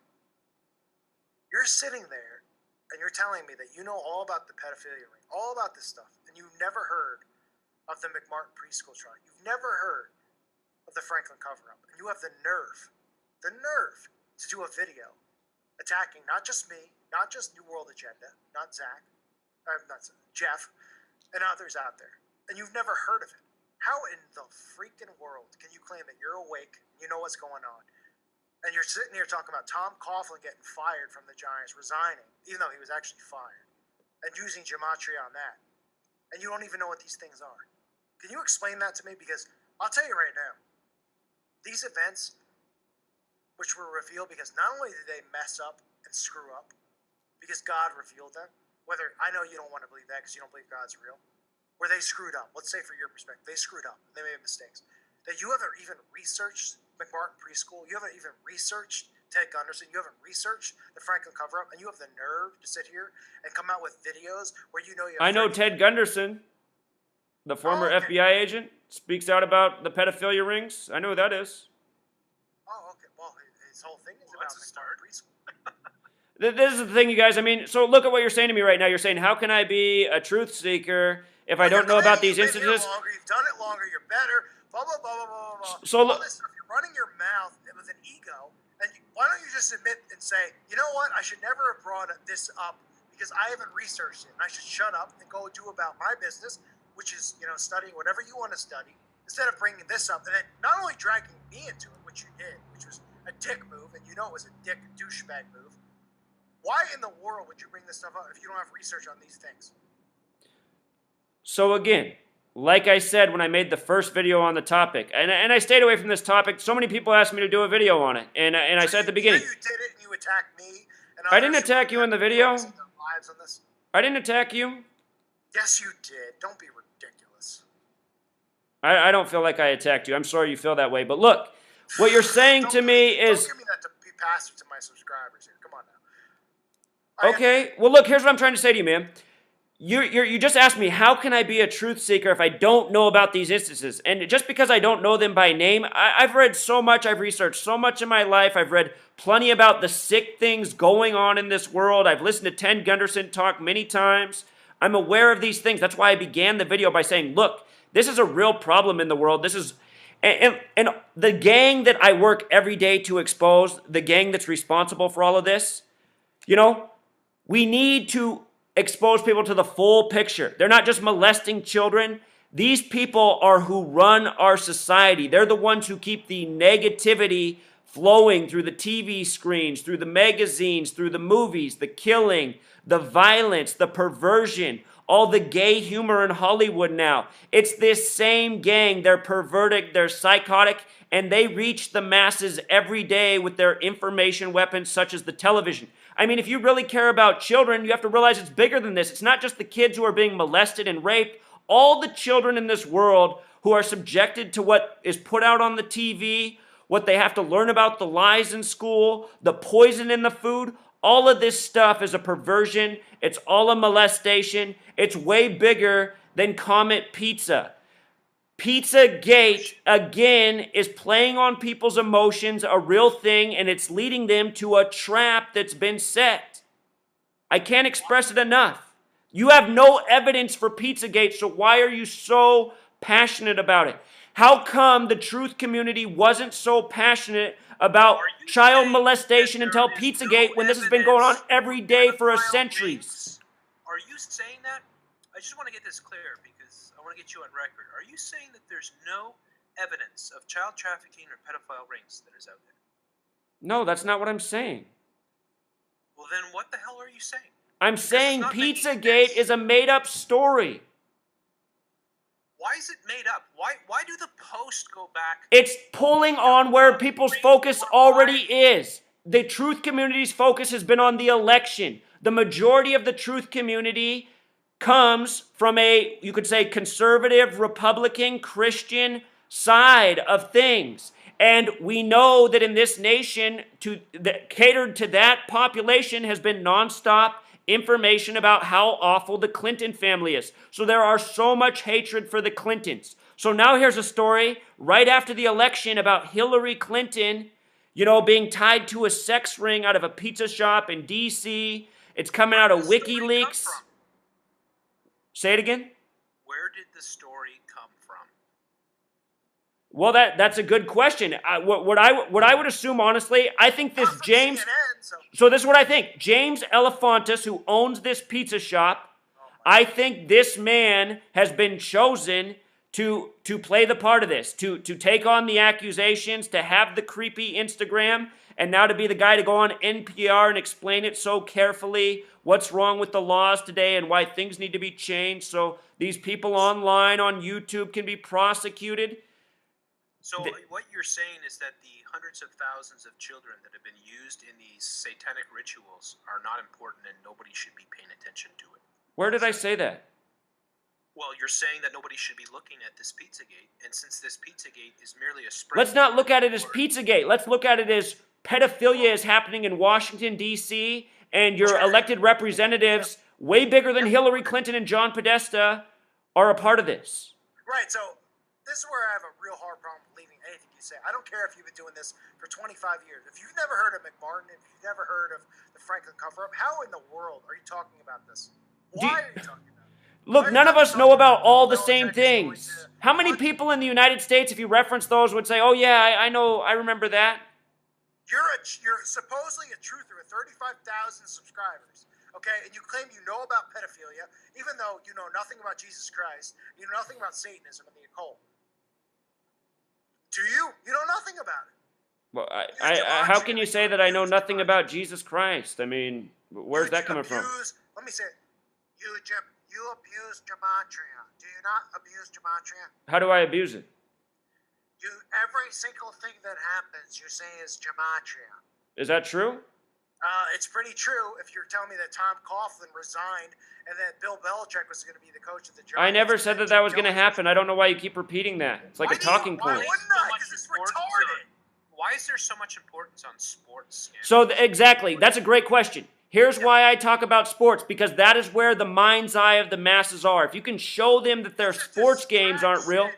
You're sitting there and you're telling me that you know all about the pedophilia ring, all about this stuff, and you've never heard of the McMartin preschool trial. You've never heard of the Franklin cover-up, and you have the nerve to do a video attacking not just me, not just New World Agenda, not Jeff, and others out there, and you've never heard of it. How in the freaking world can you claim that you're awake, you know what's going on, and you're sitting here talking about Tom Coughlin getting fired from the Giants, resigning, even though he was actually fired, and using gematria on that, and you don't even know what these things are? Can you explain that to me? Because I'll tell you right now, these events, which were revealed because not only did they mess up and screw up, because God revealed them, whether, I know you don't want to believe that because you don't believe God's real, where they screwed up. Let's say for your perspective, they screwed up. They made mistakes. That you haven't even researched McMartin Preschool. You haven't even researched Ted Gunderson. You haven't researched the Franklin cover-up. And you have the nerve to sit here and come out with videos where you know you have... I know Ted Gunderson, the former FBI agent, speaks out about the pedophilia rings. I know who that is. Oh, okay. Well, his whole thing is about McMartin Preschool. This is the thing, you guys. I mean, so look at what you're saying to me right now. You're saying, how can I be a truth seeker if I don't know about these instances? You've done it longer, you're better, blah, blah, blah, blah, blah, blah. So all this stuff, you're running your mouth with an ego, and why don't you just admit and say, you know what, I should never have brought this up because I haven't researched it, and I should shut up and go do about my business, which is, studying whatever you want to study, instead of bringing this up, and then not only dragging me into it, which you did, which was a dick move, and you know it was a dick douchebag move. Why in the world would you bring this stuff up if you don't have research on these things? So again, like I said when I made the first video on the topic, and I stayed away from this topic. So many people asked me to do a video on it, and I said at the beginning. You did it and you attacked me. And I didn't attack you in the video. I didn't attack you. Yes, you did. Don't be ridiculous. I don't feel like I attacked you. I'm sorry you feel that way. But look, what you're saying to me is... Don't give me that to be passive to my subscribers here. Come on now. Okay, well look, here's what I'm trying to say to you, man. You just asked me, how can I be a truth seeker if I don't know about these instances? And just because I don't know them by name, I've read so much, I've researched so much in my life, I've read plenty about the sick things going on in this world, I've listened to Ted Gunderson talk many times, I'm aware of these things. That's why I began the video by saying, look, this is a real problem in the world. This is, and the gang that I work every day to expose, the gang that's responsible for all of this, we need to expose people to the full picture. They're not just molesting children. These people are who run our society. They're the ones who keep the negativity flowing through the TV screens, through the magazines, through the movies, the killing, the violence, the perversion, all the gay humor in Hollywood now. It's this same gang. They're perverted, they're psychotic, and they reach the masses every day with their information weapons such as the television. I mean, if you really care about children, you have to realize it's bigger than this. It's not just the kids who are being molested and raped. All the children in this world who are subjected to what is put out on the TV, what they have to learn about the lies in school, the poison in the food, all of this stuff is a perversion. It's all a molestation. It's way bigger than Comet Pizza. Pizzagate, again, is playing on people's emotions, a real thing, and it's leading them to a trap that's been set. I can't express it enough. You have no evidence for Pizzagate, so why are you so passionate about it? How come the truth community wasn't so passionate about child molestation until Pizzagate when this has been going on every day for centuries? Are you saying that? I just want to get this clear because I want to get you on record. Are you saying that there's no evidence of child trafficking or pedophile rings that is out there? No, that's not what I'm saying. Well, then what the hell are you saying? I'm saying Pizzagate is a made-up story. Why is it made up? Why do the Post go back? It's pulling on where people's focus already is. The truth community's focus has been on the election. The majority of the truth community comes from a, you could say, conservative, Republican, Christian side of things. And we know that in this nation, catered to that population has been nonstop information about how awful the Clinton family is. So there are so much hatred for the Clintons. So now here's a story right after the election about Hillary Clinton, being tied to a sex ring out of a pizza shop in D.C. It's coming out of WikiLeaks. Say it again? Where did the story come from? Well, that's a good question. What I would assume, honestly, I think this James... CNN, so this is what I think. James Elefantis, who owns this pizza shop, I think this man has been chosen to play the part of this, to take on the accusations, to have the creepy Instagram, and now to be the guy to go on NPR and explain it so carefully, what's wrong with the laws today and why things need to be changed so these people online on YouTube can be prosecuted. So what you're saying is that the hundreds of thousands of children that have been used in these satanic rituals are not important and nobody should be paying attention to it. Where did I say that? Well, you're saying that nobody should be looking at this Pizzagate, and since this Pizzagate is merely a spring... Let's not look at it as Pizzagate. Let's look at it as pedophilia is happening in Washington, D.C., and your elected representatives, way bigger than Hillary Clinton and John Podesta, are a part of this. Right, so this is where I have a real hard problem believing anything you say. I don't care if you've been doing this for 25 years. If you've never heard of McMartin, if you've never heard of the Franklin cover-up, how in the world are you talking about this? Why are you talking about it? Look, none of us know about all the same things. How many people in the United States, if you reference those, would say, oh yeah, I know, I remember that? You're supposedly a truther with 35,000 subscribers, okay, and you claim you know about pedophilia, even though you know nothing about Jesus Christ, you know nothing about Satanism and the occult. Do you? You know nothing about it. Well, how can you say that I know nothing about Jesus Christ? I mean, where's that coming from? Let me say it. You abuse gematria. Do you not abuse gematria? How do I abuse it? Every single thing that happens, you say is gematria. Is that true? It's pretty true if you're telling me that Tom Coughlin resigned and that Bill Belichick was going to be the coach of the Giants. I never said that was going to happen. I don't know why you keep repeating that. It's like a talking point. Why wouldn't I? Because it's retarded. Why is there so much importance on sports? So exactly, that's a great question. Here's why I talk about sports, because that is where the mind's eye of the masses are. If you can show them that their sports games aren't real.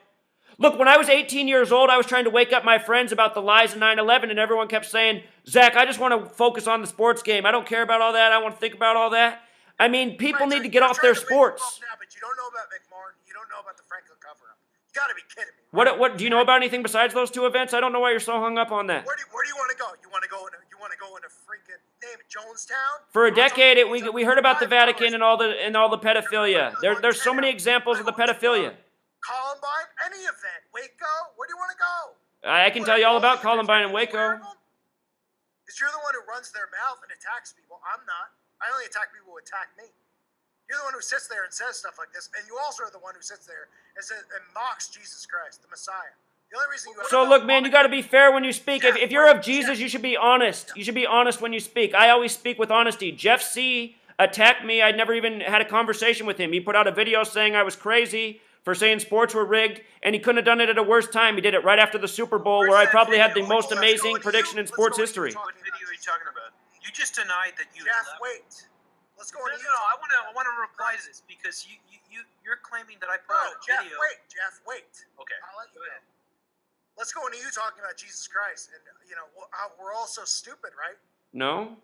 Look, when I was 18 years old, I was trying to wake up my friends about the lies of 9/11, and everyone kept saying, Zach, I just want to focus on the sports game. I don't care about all that. I don't want to think about all that. I mean, people need to get off their sports. Now, but you don't know about McMartin. You don't know about the Franklin cover-up. You got to be kidding me. Right? What do you know about anything besides those two events? I don't know why you're so hung up on that. Where do you want to go? You want to go into freaking name it, Jonestown? For a decade, we heard about the Vatican and all the pedophilia. There's so many examples of the pedophilia. Columbine, any event, Waco. Where do you want to go? I can tell you all about Columbine and Waco. Because you're the one who runs their mouth and attacks people. I'm not. I only attack people who attack me. You're the one who sits there and says stuff like this, and you also are the one who sits there and mocks Jesus Christ, the Messiah. The only reason you so look, man, you got to be fair when you speak. If you're of Jesus, you should be honest. You should be honest when you speak. I always speak with honesty. Jeff C. attacked me. I never even had a conversation with him. He put out a video saying I was crazy for saying sports were rigged, and he couldn't have done it at a worse time. He did it right after the Super Bowl, where I probably had the most amazing prediction in sports history. What video are you talking about? You just denied that you... Jeff, wait. Let's go on to you. I want to reply to this, because you're claiming that I put out a video... Jeff, wait. Okay. I'll let you go ahead. Let's go into you talking about Jesus Christ, and, we're all so stupid, right? No.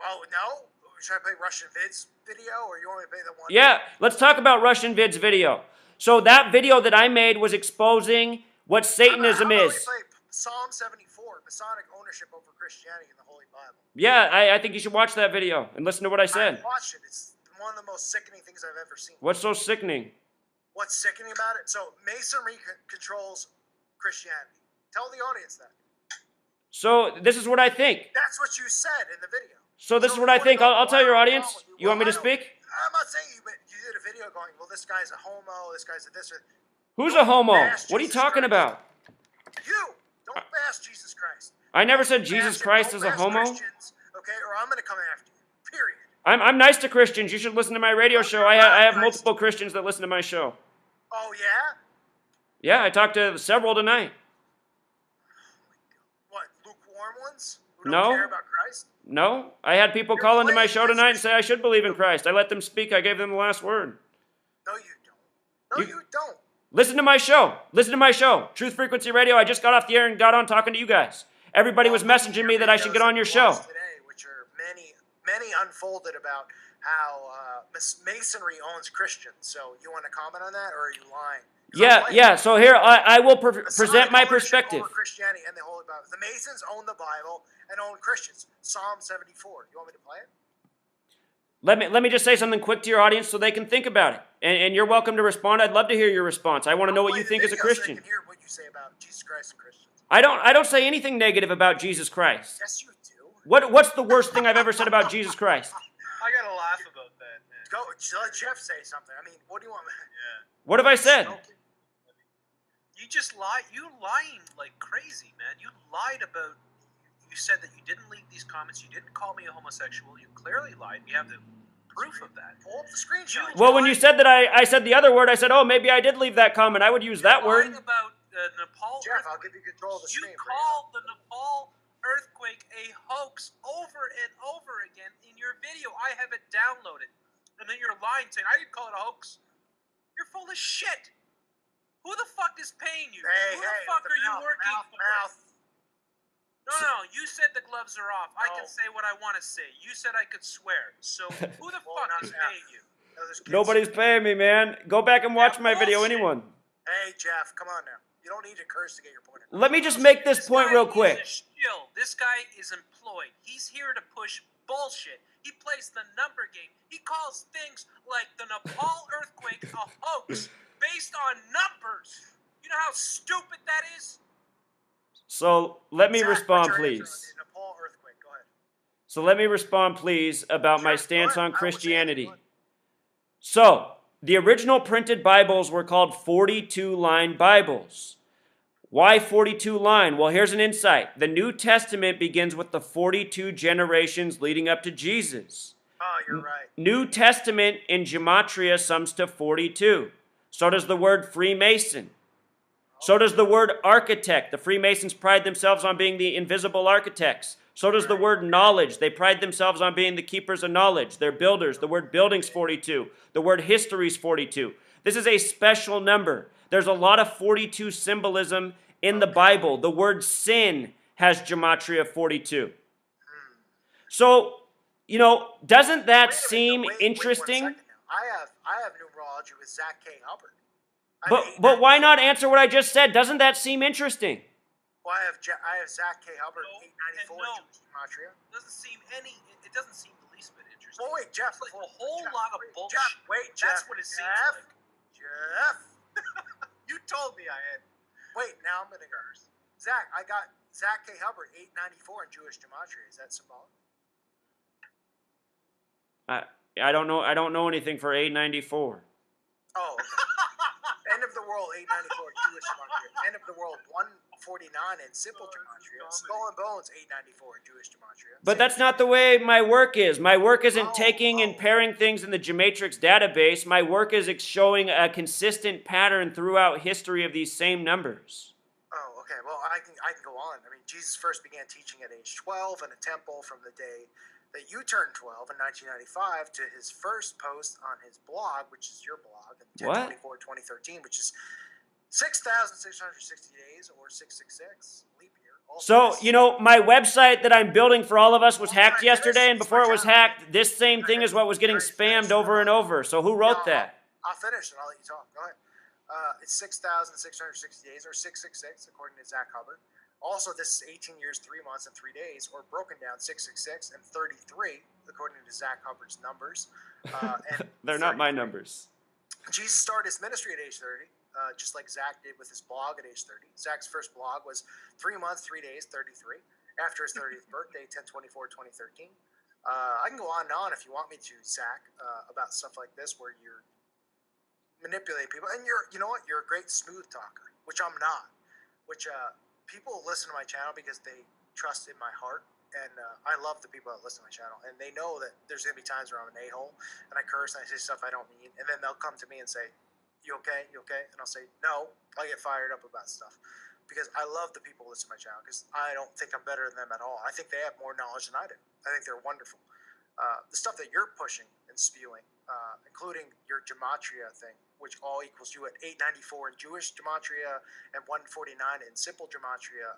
Well, no? Should I play Russian Vid's video, or you want me to play the one? Yeah, let's talk about Russian Vid's video. So that video that I made was exposing what Satanism is. How about we play Psalm 74, Masonic ownership over Christianity in the Holy Bible? Yeah, I think you should watch that video and listen to what I said. I watched it. It's one of the most sickening things I've ever seen. What's so sickening? What's sickening about it? So Masonry controls Christianity. Tell the audience that. So this is what I think. That's what you said in the video. So this is what I think. I'll tell your audience. You want me to speak? I'm not saying you did a video going, well, this guy's a homo, this guy's a this. Who's a homo? What are you talking about? You. Don't bash Jesus Christ. I never said Jesus Christ is a homo. Okay, or I'm going to come after you. Period. I'm nice to Christians. You should listen to my radio show. I have multiple Christians that listen to my show. Oh, yeah? Yeah, I talked to several tonight. What, lukewarm ones? Who No. don't care about Christ? No, I had people call into my show tonight and say I should believe in Christ. I let them speak. I gave them the last word. No, you don't. No, you don't. Listen to my show. Listen to my show. Truth Frequency Radio. I just got off the air and got on talking to you guys. Everybody was messaging me that I should get on your show. Today, which are many unfolded about how Masonry owns Christians. So you want to comment on that, or are you lying? Yeah. So here I will present my perspective. Over Christianity and the Holy Bible. The Masons own the Bible and own Christians. Psalm 74. You want me to play it? Let me just say something quick to your audience so they can think about it. And you're welcome to respond. I'd love to hear your response. I want to know what you think as a Christian. So I can hear what you say about Jesus Christ and Christians. I don't say anything negative about Jesus Christ. Yes, you do. What's the worst thing I've ever said about Jesus Christ? I gotta laugh about that, man. Go, let Jeff say something. I mean, what do you want? Yeah. What have I said? You just lie. You lying like crazy, man. You lied about. You said that you didn't leak these comments. You didn't call me a homosexual. You clearly lied. You have the proof of that. Pull up the screenshot. Well, when you said that I said the other word, I said, oh, maybe I did leave that comment. I would use that word. About Nepal. Jeff, I'll give you control of the screen. You called the Nepal earthquake a hoax over and over again in your video. I have it downloaded. And then you're lying saying, I didn't call it a hoax. You're full of shit. Who the fuck is paying you? Who the fuck are you working for? No, you said the gloves are off. I can say what I want to say. You said I could swear. So who the fuck is paying you? Nobody's paying me, man. Go back and watch my video, anyone. Hey, Jeff, come on now. You don't need to curse to get your point across. Let me just make this point real quick. This guy is employed. He's here to push bullshit. He plays the number game. He calls things like the Nepal earthquake a hoax based on numbers. You know how stupid that is? So let me respond, please. Nepal earthquake. Go ahead. So let me respond, please, about my stance on Christianity. So, the original printed Bibles were called 42-line Bibles. Why 42-line? Well, here's an insight. The New Testament begins with the 42 generations leading up to Jesus. Oh, you're right. New Testament in Gematria sums to 42. So does the word Freemason. So does the word architect. The Freemasons pride themselves on being the invisible architects. So does the word knowledge. They pride themselves on being the keepers of knowledge. They're builders. The word building's 42. The word history's 42. This is a special number. There's a lot of 42 symbolism in the Bible. The word sin has Gematria 42. So, doesn't that seem interesting? Wait I have numerology with Zach K. Hubbard. But why not answer what I just said? Doesn't that seem interesting? Well, I have Zach K. Hubbard, 894 Jewish Gematria. It doesn't seem the least bit interesting. Well, wait, Jeff. It's like a whole lot of bullshit. Jeff. That's what it seems like. Jeff. You told me I had. Wait, now I'm going to curse. Zach, I got Zach K. Hubbard, 894 in Jewish Gematria. Is that symbolic? I don't know. I don't know anything for 894. Oh, okay. End of the world, 894 Jewish Gematria. End of the world, 149 in simple Gematria. Skull and Bones, 894 in Jewish Gematria. But that's not the way my work is. My work isn't taking and pairing things in the Gematrix database. My work is showing a consistent pattern throughout history of these same numbers. Oh, okay. Well, I can go on. I mean, Jesus first began teaching at age 12 in a temple from the day that you turned 12 in 1995 to his first post on his blog, which is your blog, in 10/24/2013, which is 6,660 days or 666 leap year. So, my website that I'm building for all of us was hacked yesterday, and before it was hacked, this same thing is what was getting spammed over and over. So who wrote that? I'll finish and I'll let you talk. Go ahead. It's 6,660 days or 666, according to Zach Hubbard. Also, this is 18 years, 3 months, and 3 days, or broken down 666 and 33, according to Zach Hubbard's numbers. And they're not my numbers. Jesus started his ministry at age 30, just like Zach did with his blog at age 30. Zach's first blog was 3 months, 3 days, 33. After his 30th birthday, 10/24/2013. I can go on and on if you want me to, Zach, about stuff like this where you're manipulating people. And you know what? You're a great smooth talker, which I'm not. Which people listen to my channel because they trust in my heart And I love the people that listen to my channel, and they know that there's going to be times where I'm an a-hole, and I curse, and I say stuff I don't mean, and then they'll come to me and say, you okay? You okay? And I'll say, no. I get fired up about stuff because I love the people who listen to my channel because I don't think I'm better than them at all. I think they have more knowledge than I do. I think they're wonderful. The stuff that you're pushing and spewing, including your gematria thing, which all equals you at 894 in Jewish gematria and 149 in simple gematria,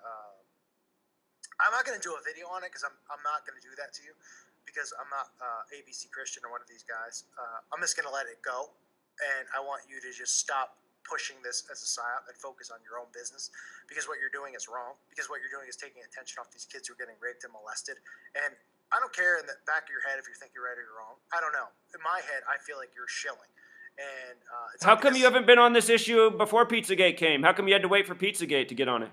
I'm not going to do a video on it because I'm not going to do that to you because I'm not ABC Christian or one of these guys. I'm just going to let it go, and I want you to just stop pushing this as a psyop and focus on your own business because what you're doing is wrong, because what you're doing is taking attention off these kids who are getting raped and molested. And I don't care in the back of your head if you think you're right or you're wrong. I don't know. In my head, I feel like you're shilling. And how come you haven't been on this issue before Pizzagate came? How come you had to wait for Pizzagate to get on it?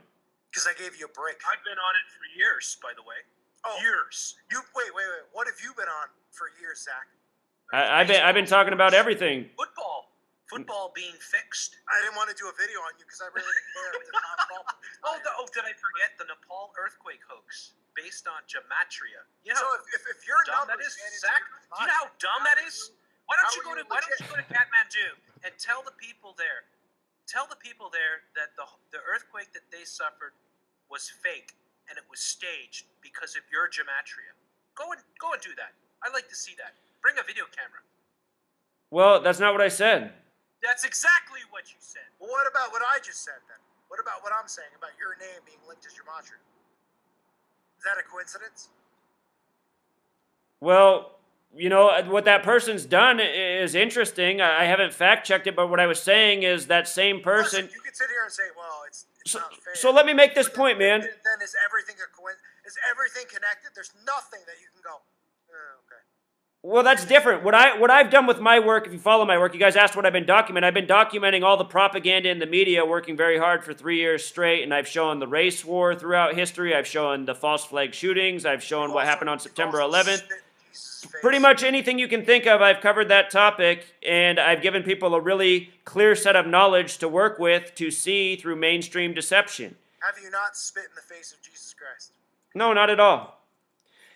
Because I gave you a break. I've been on it for years, by the way. Oh, years. You wait. What have you been on for years, Zach? I've been talking about everything. Football being fixed. I didn't want to do a video on you because I really didn't care. It was not fault. Did I forget the Nepal earthquake hoax based on gematria? You know, so if you're dumb that is, Zach. Do you know how dumb that is? Why don't you go to Kathmandu and tell the people there? Tell the people there that the earthquake that they suffered was fake and it was staged because of your gematria. Go and do that. I'd like to see that. Bring a video camera. Well, that's not what I said. That's exactly what you said. Well, what about what I just said then? What about what I'm saying about your name being linked to gematria? Is that a coincidence? Well, you know, what that person's done is interesting. I haven't fact-checked it, but what I was saying is that same person... Listen, you could sit here and say, well, it's not fair. So let me make this point, man. Then is everything is everything connected? There's nothing that you can go, okay. Well, that's different. What I've done with my work, if you follow my work, you guys asked what I've been documenting. I've been documenting all the propaganda in the media, working very hard for 3 years straight, and I've shown the race war throughout history. I've shown the false flag shootings. I've shown what happened on September 11th. Pretty much anything you can think of, I've covered that topic, and I've given people a really clear set of knowledge to work with to see through mainstream deception. Have you not spit in the face of Jesus Christ? No, not at all.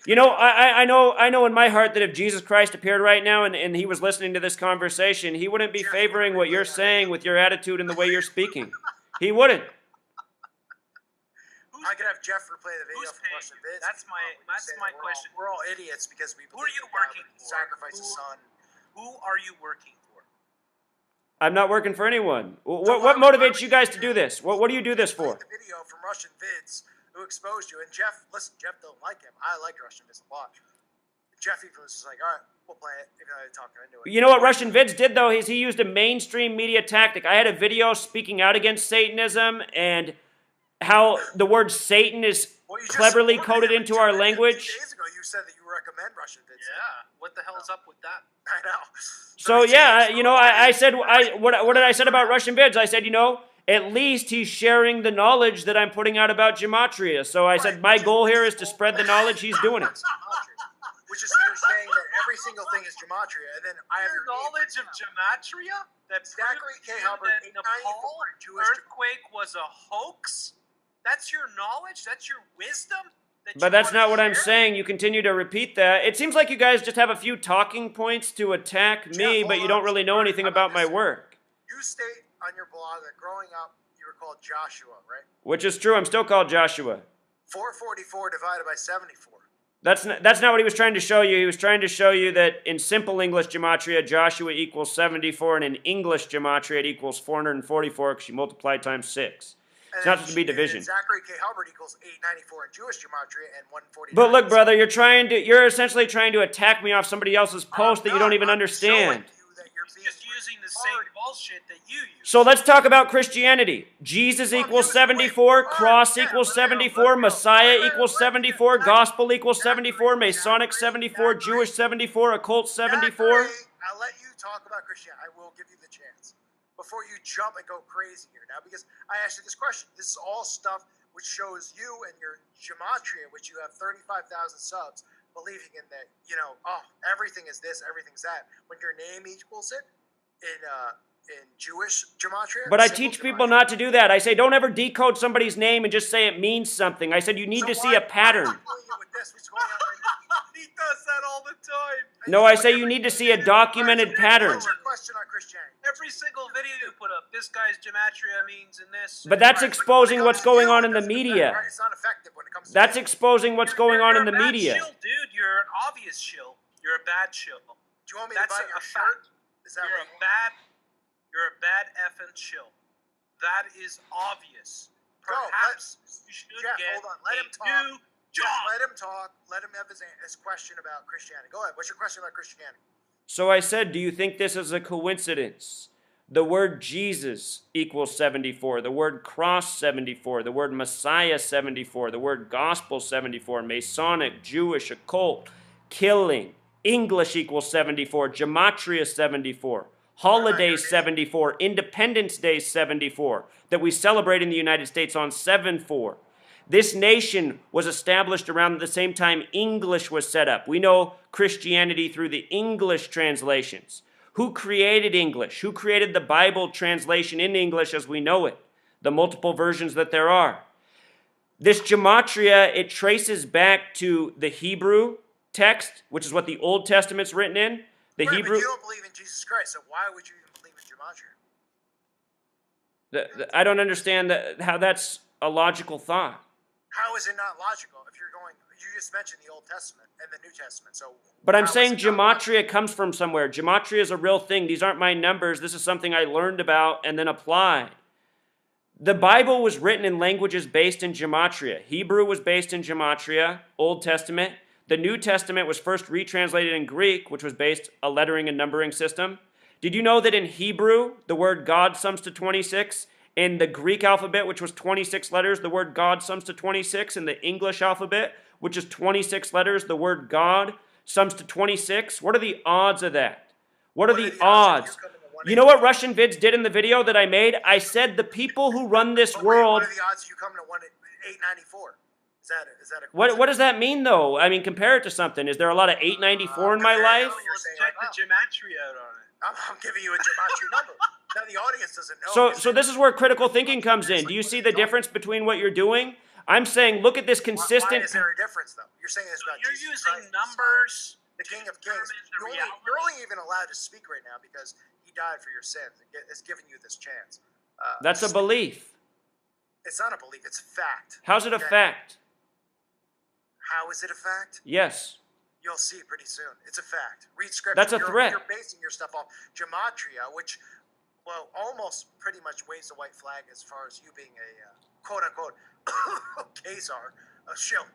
You know, I know in my heart that if Jesus Christ appeared right now and he was listening to this conversation, he wouldn't be favoring what you're saying with your attitude and the way you're speaking. He wouldn't. I could have Jeff replay the video from Russian Vids. That's my question. We're all idiots because we Who are you working for? Sacrifice a son. Who are you working for? I'm not working for anyone. What motivates you guys to do this? What do you do this for? The video from Russian Vids who exposed you. And Jeff, listen, Jeff don't like him. I like Russian Vids a lot. Jeff even was just like, all right, we'll play it. Even though they talk into it. You know what Russian Vids did, though, is he used a mainstream media tactic. I had a video speaking out against Satanism and how the word Satan is cleverly coded into our language. 2 days ago, you said that you recommend Russian Vids. Yeah, what the hell is up with that? I know. So yeah, you know, I said what did I said about Russian Vids? I said, you know, at least he's sharing the knowledge that I'm putting out about gematria. So I said my goal here is to spread the knowledge. He's doing it. Which is you're saying that every single thing is gematria, and then I have your knowledge of gematria. That Zachary K. Hubbard, the Nepal earthquake was a hoax. That's your knowledge. That's your wisdom. But that's not what I'm saying. You continue to repeat that. It seems like you guys just have a few talking points to attack me, but you don't really know anything about my work. You state on your blog that growing up you were called Joshua, right? Which is true. I'm still called Joshua. 444 divided by 74. That's not what he was trying to show you. He was trying to show you that in simple English gematria, Joshua equals 74, and in English gematria, it equals 444 because you multiply times 6. It's not supposed to be division. Zachary K. Hubbard equals 894 in Jewish gematria and 149. But look, brother, you're essentially trying to attack me off somebody else's post that you don't even understand. He's just using the same bullshit that you use. So let's talk about Christianity. Jesus equals 74, cross equals 74, Messiah equals 74, gospel equals 74, Masonic 74, Jewish 74, occult 74. I'll let you talk about Christianity. I will give you the chance. Before you jump and go crazy here now, because I asked you this question. This is all stuff which shows you and your gematria, which you have 35,000 subs, believing in that, you know, oh, everything is this, everything's that. When your name equals it in Jewish gematria. But I teach people not to do that. I say don't ever decode somebody's name and just say it means something. I said you need to see a pattern. this. What's going on right now? He does that all the time. No, I say you need to see a documented pattern. What's your question on Christianity? Every single video you put up, this guy's gematria means in this. But that's exposing what's going on in the media. It's not effective when it comes to That's exposing what's going on in the media. You're a bad shill, dude. You're an obvious shill. You're a bad shill. Do you want me to buy your shirt? Is that You're a bad effing shill. That is obvious. Perhaps you should Jeff, get hold on. Let him talk. new job. Let him talk. Let him have his question about Christianity. Go ahead. What's your question about Christianity? So I said, do you think this is a coincidence? The word Jesus equals 74. The word cross, 74. The word Messiah, 74. The word gospel, 74. Masonic, Jewish, occult, killing. English equals 74. Gematria, 74. Holidays, 74. Independence Day, 74. That we celebrate in the United States on 7/4. This nation was established around the same time English was set up. We know Christianity through the English translations. Who created English? Who created the Bible translation in English as we know it? The multiple versions that there are. This gematria, it traces back to the Hebrew text, which is what the Old Testament's written in. The Hebrew. But you don't believe in Jesus Christ, so why would you even believe in gematria? I don't understand how that's a logical thought. How is it not logical if you're going? You just mentioned the Old Testament and the New Testament, so. But I'm saying gematria comes from somewhere. Gematria is a real thing. These aren't my numbers. This is something I learned about and then applied. The Bible was written in languages based in gematria. Hebrew was based in gematria, Old Testament. The New Testament was first retranslated in Greek, which was based a lettering and numbering system. Did you know that in Hebrew, the word God sums to 26? In the Greek alphabet, which was 26 letters, the word God sums to 26. In the English alphabet, which is 26 letters, the word God sums to 26. What are the odds of that? What are the odds? You know what Russian Vids did in the video that I made? I said the people who run this world... What are the odds you come to 894? Is that a what does that mean, though? I mean, compare it to something. Is there a lot of 894 in my life? Let's check the gematria out on it. I'm giving you a gematria number. Now the audience doesn't know. So this is where critical thinking comes in. Do you see the difference between what you're doing? I'm saying, look at this consistent... Why is there a difference, though? You're saying it's about You're Jesus using Christ, numbers. the King of Kings. You're only even allowed to speak right now because he died for your sins. It's giving you this chance. That's a belief. It's not a belief. It's a fact. How's it a fact? How is it a fact? Yes. You'll see pretty soon. It's a fact. Read scripture. That's a threat. You're basing your stuff off gematria, which, well, almost pretty much waves the white flag as far as you being a quote-unquote Khazar, a shill.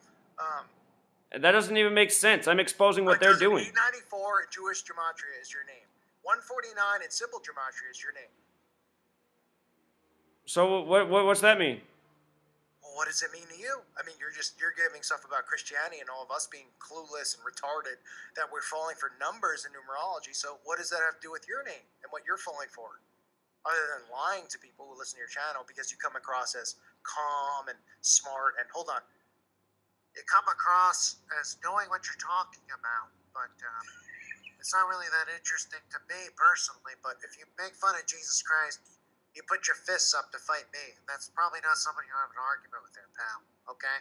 That doesn't even make sense. I'm exposing what they're doing. 894 in Jewish gematria is your name. 149 in simple gematria is your name. So what's that mean? Well, what does it mean to you? I mean, you're giving stuff about Christianity and all of us being clueless and retarded that we're falling for numbers and numerology. So what does that have to do with your name and what you're falling for? Other than lying to people who listen to your channel because you come across as calm and smart and hold on. You come across as knowing what you're talking about, but it's not really that interesting to me personally. But if you make fun of Jesus Christ, you put your fists up to fight me. That's probably not somebody you have an argument with there, pal. Okay?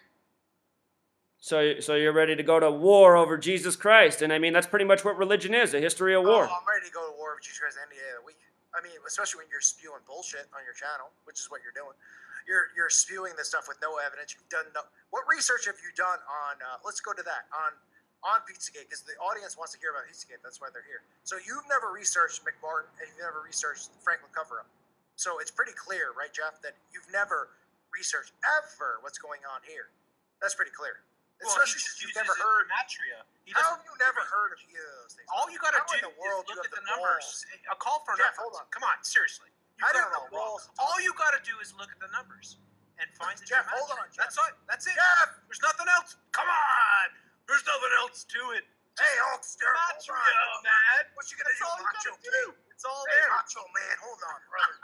So you're ready to go to war over Jesus Christ. And I mean, that's pretty much what religion is, a history of war. Oh, I'm ready to go to war with Jesus Christ any day of the week. I mean, especially when you're spewing bullshit on your channel, which is what you're doing. You're spewing this stuff with no evidence. You've done no... What research have you done on... let's go to that. On Pizzagate, because the audience wants to hear about Pizzagate. That's why they're here. So you've never researched McMartin, and you've never researched the Franklin cover-up. So it's pretty clear, right, Jeff, that you've never researched ever what's going on here. That's pretty clear. Especially since you've never heard... gematria. How have you never heard of either of those things? All you got to do is look at the numbers. A call for an Jeff, effort. hold on. Come on, seriously. How do you have the balls? All you got to do is look at the numbers and find the Jeff, gematria. hold on, Jeff. That's it. Jeff! There's nothing else. Come on. There's nothing else to it. Hey, Hulkster, Gematria, man. What you gonna do, Macho do. Man? It's all Hey, there. Macho Man, hold on, brother.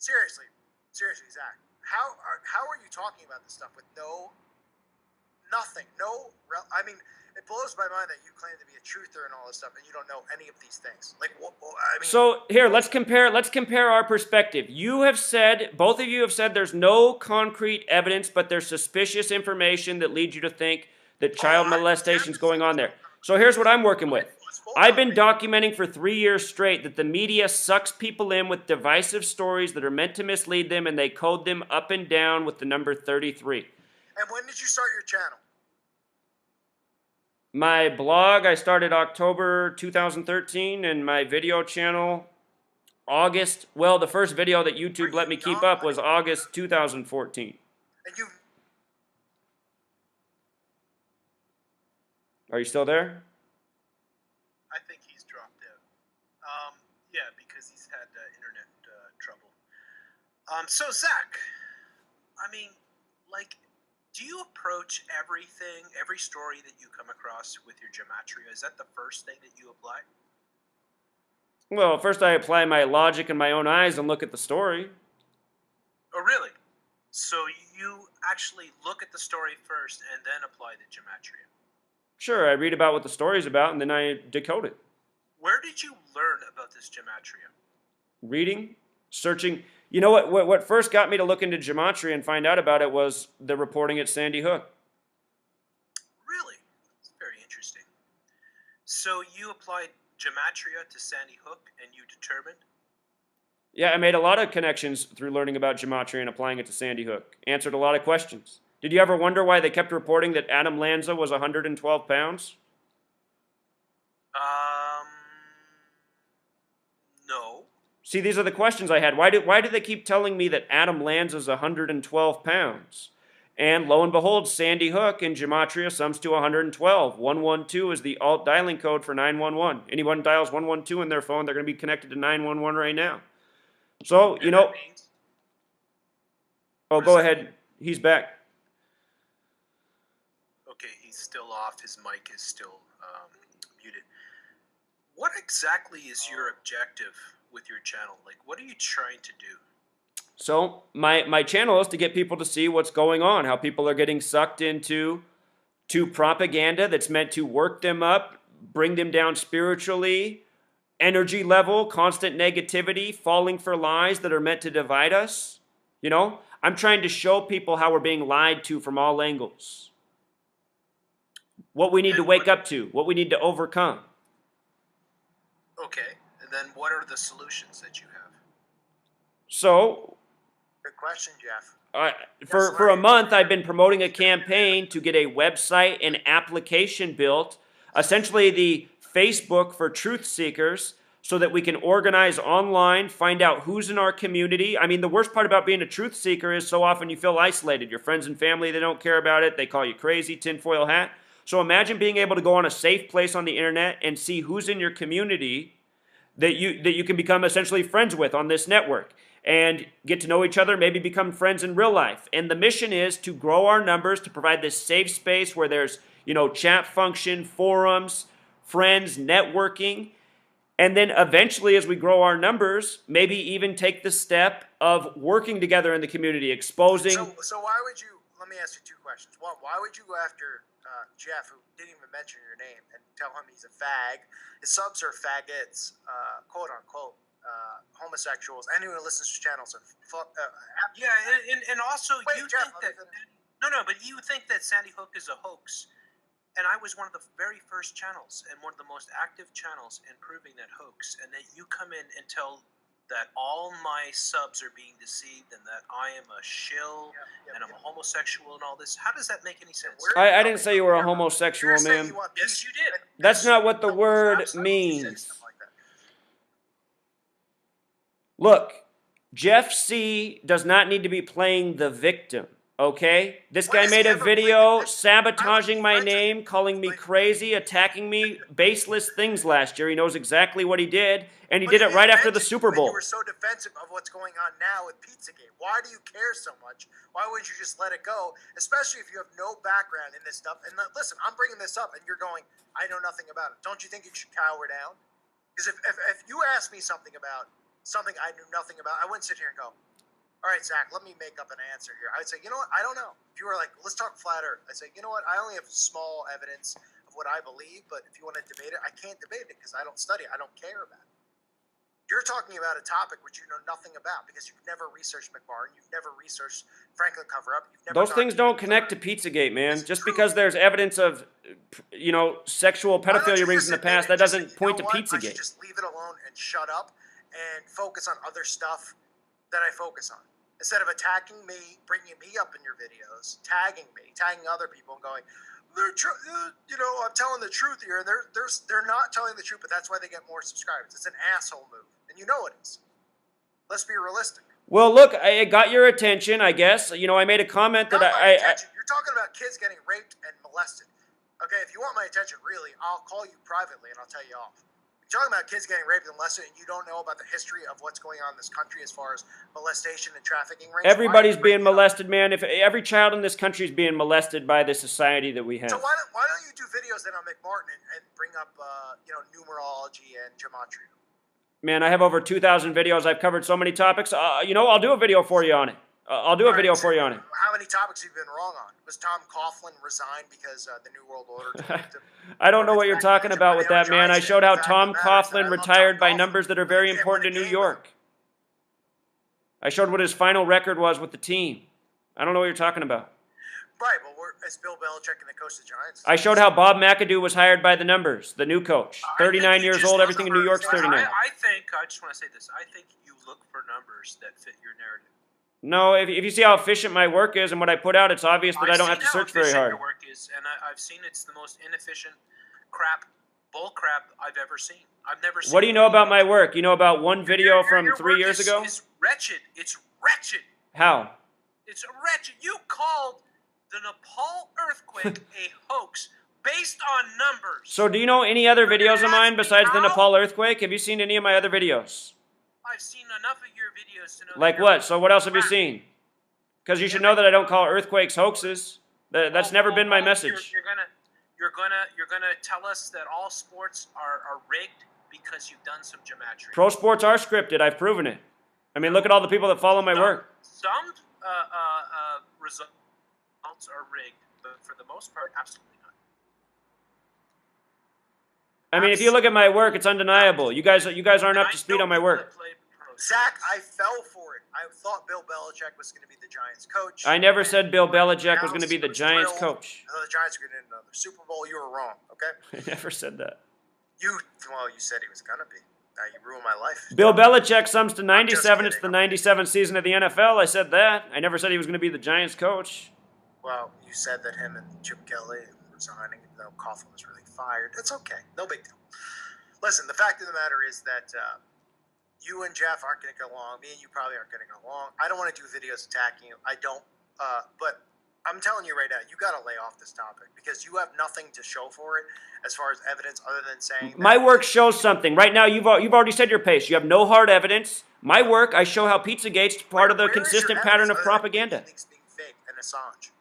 Seriously, Zach. How are you talking about this stuff with no Nothing. No. I mean, it blows my mind that you claim to be a truther and all this stuff, and you don't know any of these things. Like, I mean. So here, let's compare our perspective. You have said, both of you have said, there's no concrete evidence, but there's suspicious information that leads you to think that child molestation is going on there. So here's what I'm working with. I've been documenting for 3 years straight that the media sucks people in with divisive stories that are meant to mislead them, and they code them up and down with the number 33. And when did you start your channel? My blog, I started October 2013, and my video channel, August. Well, the first video that YouTube let me keep up was August 2014. And you. Are you still there? I think he's dropped out. Yeah, because he's had internet trouble. So Zach, I mean, like, do you approach every story that you come across with your gematria? Is that the first thing that you apply? Well, first I apply my logic in my own eyes and look at the story. Oh, really? So you actually look at the story first and then apply the gematria? Sure, I read about what the story's about and then I decode it. Where did you learn about this gematria? Reading, searching. You know what first got me to look into gematria and find out about it was the reporting at Sandy Hook. Really? That's very interesting. So you applied gematria to Sandy Hook and you determined? Yeah, I made a lot of connections through learning about gematria and applying it to Sandy Hook. Answered a lot of questions. Did you ever wonder why they kept reporting that Adam Lanza was 112 pounds? No. See, these are the questions I had. Why do they keep telling me that Adam Lanza's 112 pounds? And lo and behold, Sandy Hook in gematria sums to 112. 112 is the alt dialing code for 911. Anyone dials 112 in their phone, they're going to be connected to 911 right now. So, you know... Oh, go ahead. He's back. Okay, he's still off. His mic is still muted. What exactly is your objective with your channel? Like, what are you trying to do? So my channel is to get people to see what's going on, how people are getting sucked into propaganda that's meant to work them up, bring them down spiritually, energy level, constant negativity, falling for lies that are meant to divide us. You know, I'm trying to show people how we're being lied to from all angles. What we need to wake up to, what we need to overcome. Okay, and then what are the solutions that you have? So... Good question, Jeff. For a month, I've been promoting a campaign to get a website and application built, essentially the Facebook for truth seekers, so that we can organize online, find out who's in our community. I mean, the worst part about being a truth seeker is so often you feel isolated. Your friends and family, they don't care about it. They call you crazy, tinfoil hat. So imagine being able to go on a safe place on the internet and see who's in your community that you can become essentially friends with on this network and get to know each other, maybe become friends in real life. And the mission is to grow our numbers, to provide this safe space where there's, you know, chat function, forums, friends, networking. And then eventually, as we grow our numbers, maybe even take the step of working together in the community, exposing... So why would you, let me ask you two questions. One, why would you go after Jeff, who didn't even mention your name, and tell him he's a fag? His subs are faggots, quote unquote. Homosexuals, anyone who listens to channels are yeah, and also Wait, you Jeff, think that but you think that Sandy Hook is a hoax, and I was one of the very first channels and one of the most active channels in proving that hoax, and that you come in and tell that all my subs are being deceived and that I am a shill and I'm a homosexual and all this. How does that make any sense? I didn't say you were a homosexual, man. Yes, you did. That's not what the word means. Look, Jeff C. does not need to be playing the victim, okay? This guy made a video sabotaging my name, calling me crazy, attacking me, baseless things last year. He knows exactly what he did, and he did it right after the Super Bowl. You were so defensive of what's going on now with Pizzagate. Why do you care so much? Why wouldn't you just let it go? Especially if you have no background in this stuff. And listen, I'm bringing this up, and you're going, I know nothing about it. Don't you think you should cower down? Because if you ask me something about something I knew nothing about, I wouldn't sit here and go, all all right, Zach, let me make up an answer here. I would say, you know what? I don't know. If you were like, let's talk flat Earth, I say, you know what? I only have small evidence of what I believe, but if you want to debate it, I can't debate it because I don't study it. I don't care about it. You're talking about a topic which you know nothing about because you've never researched McMartin, you've never researched Franklin cover-up. Those things don't connect to Pizzagate, man. Just because there's evidence of, sexual pedophilia rings in the past, that doesn't point to Pizzagate. I should just leave it alone and shut up and focus on other stuff that I focus on. Instead of attacking me, bringing me up in your videos, tagging me, tagging other people and going, I'm telling the truth here. And they're not telling the truth, but that's why they get more subscribers. It's an asshole move. And you know it is. Let's be realistic. Well, look, I got your attention, I guess. I made a comment that You're talking about kids getting raped and molested. Okay, if you want my attention, really, I'll call you privately and I'll tell you off. You're talking about kids getting raped and molested and you don't know about the history of what's going on in this country as far as molestation and trafficking rings. Everybody's being molested, man. If every child in this country is being molested by the society that we have. So why don't you do videos then on McMartin and bring up, numerology and gematria? Man, I have over 2,000 videos. I've covered so many topics. I'll do a video for you on it. I'll do a video for you on it. How many topics have you been wrong on? Was Tom Coughlin resigned because the New World Order? I don't know what you're talking about with that, man. I showed how Tom Coughlin retired by numbers that are very important to New York. I showed what his final record was with the team. I don't know what you're talking about. Right, well, is Bill Belichick and the coach of the Giants? I showed how Bob McAdoo was hired by the numbers, the new coach. 39 years old, everything in New York's 39. I just want to say this. I think you look for numbers that fit your narrative. No, if you see how efficient my work is and what I put out, it's obvious that I don't have to search very hard. Your work is, and I've seen it's the most inefficient bull crap I've ever seen. I've never seen. What do you know about my work? You know about one video from 3 years ago? It's wretched. It's wretched. How? It's wretched. You called the Nepal earthquake a hoax based on numbers. So do you know any other videos of mine besides the Nepal earthquake? Have you seen any of my other videos? I've seen enough of your videos to know. Like what? So what else have you seen? Because you should know that I don't call earthquakes hoaxes. That's never been my message. You're gonna tell us that all sports are rigged because you've done some gematria. Pro sports are scripted. I've proven it. I mean, look at all the people that follow my work. Some results are rigged, but for the most part, absolutely not. I mean, if you look at my work, it's undeniable. You guys aren't up to speed on my work. Zach, I fell for it. I thought Bill Belichick was going to be the Giants coach. I never said Bill Belichick was going to be the Giants coach. I thought the Giants were going to win another Super Bowl. You were wrong, okay? I never said that. You said he was going to be. Now you ruined my life. Bill Belichick sums to 97. It's the 97th season of the NFL. I said that. I never said he was going to be the Giants coach. Well, you said that him and Chip Kelly resigning, even though Coughlin was really fired. It's okay. No big deal. Listen, the fact of the matter is that you and Jeff aren't going to get along. Me and you probably aren't going to get along. I don't want to do videos attacking you. I don't. But I'm telling you right now, you got to lay off this topic because you have nothing to show for it as far as evidence other than saying that my work shows something. Right now, you've already said your pace. You have no hard evidence. My work, I show how Pizzagate's part of the consistent pattern of propaganda. Being fake and Assange.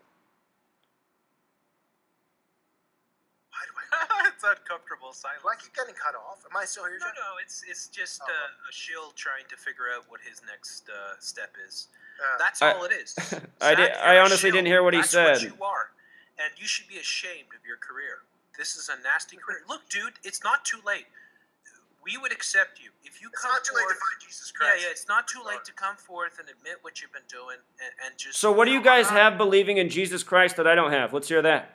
It's uncomfortable silence. Do I keep getting cut off? Am I still here, Jeff? No, it's just a shill trying to figure out what his next step is. That's all it is. I honestly didn't hear what he said. That's what you are, and you should be ashamed of your career. This is a nasty career. Look, dude, it's not too late. We would accept you if you come forth. It's not too late to find Jesus Christ. Yeah, it's not too late to come forth and admit what you've been doing and just. So, what do you guys have believing in Jesus Christ that I don't have? Let's hear that.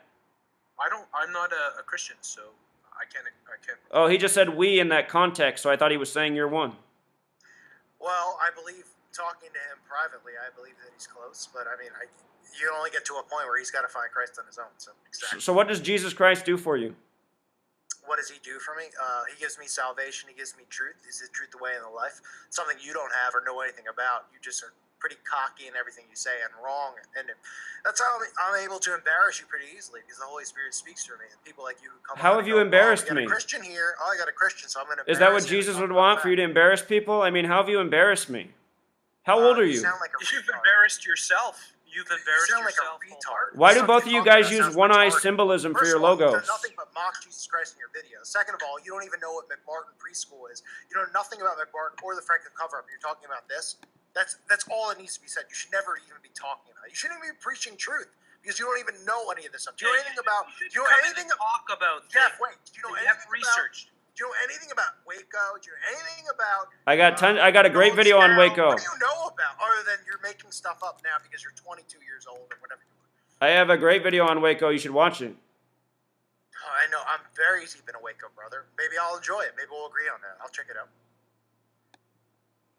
I'm not a Christian, so I can't. Oh, he just said we in that context, so I thought he was saying you're one. Well, I believe talking to him privately, I believe that he's close, but I mean, you only get to a point where he's got to find Christ on his own. So exactly. So what does Jesus Christ do for you? What does he do for me? He gives me salvation. He gives me truth. He's the truth, the way, and the life. Something you don't have or know anything about. You just are pretty cocky in everything you say and wrong. And that's how I'm able to embarrass you pretty easily because the Holy Spirit speaks through me. And people like you who come. How have you embarrassed me? I got a Christian here. Oh, I got a Christian, so I'm going to. Is that what Jesus would want for you to embarrass people? I mean, how have you embarrassed me? How old are you? You sound like a You've embarrassed yourself. You've embarrassed yourself. Like a retard. Why do both of you guys use one-eye symbolism for your logos? You've done nothing but mock Jesus Christ in your videos. Second of all, you don't even know what McMartin preschool is. You know nothing about McMartin or the Franklin cover-up. You're talking about this. That's all that needs to be said. You should never even be talking about it. You shouldn't even be preaching truth because you don't even know any of this stuff. Do you know anything about? Do you know anything? Talk about Jeff, wait. Do you know anything have researched? Do you know anything about Waco? Do you know anything about? I got a great video on Waco. What do you know about other than you're making stuff up now because you're 22 years old or whatever you are? I have a great video on Waco. You should watch it. Oh, I know. I'm very deep in a Waco, brother. Maybe I'll enjoy it. Maybe we'll agree on that. I'll check it out.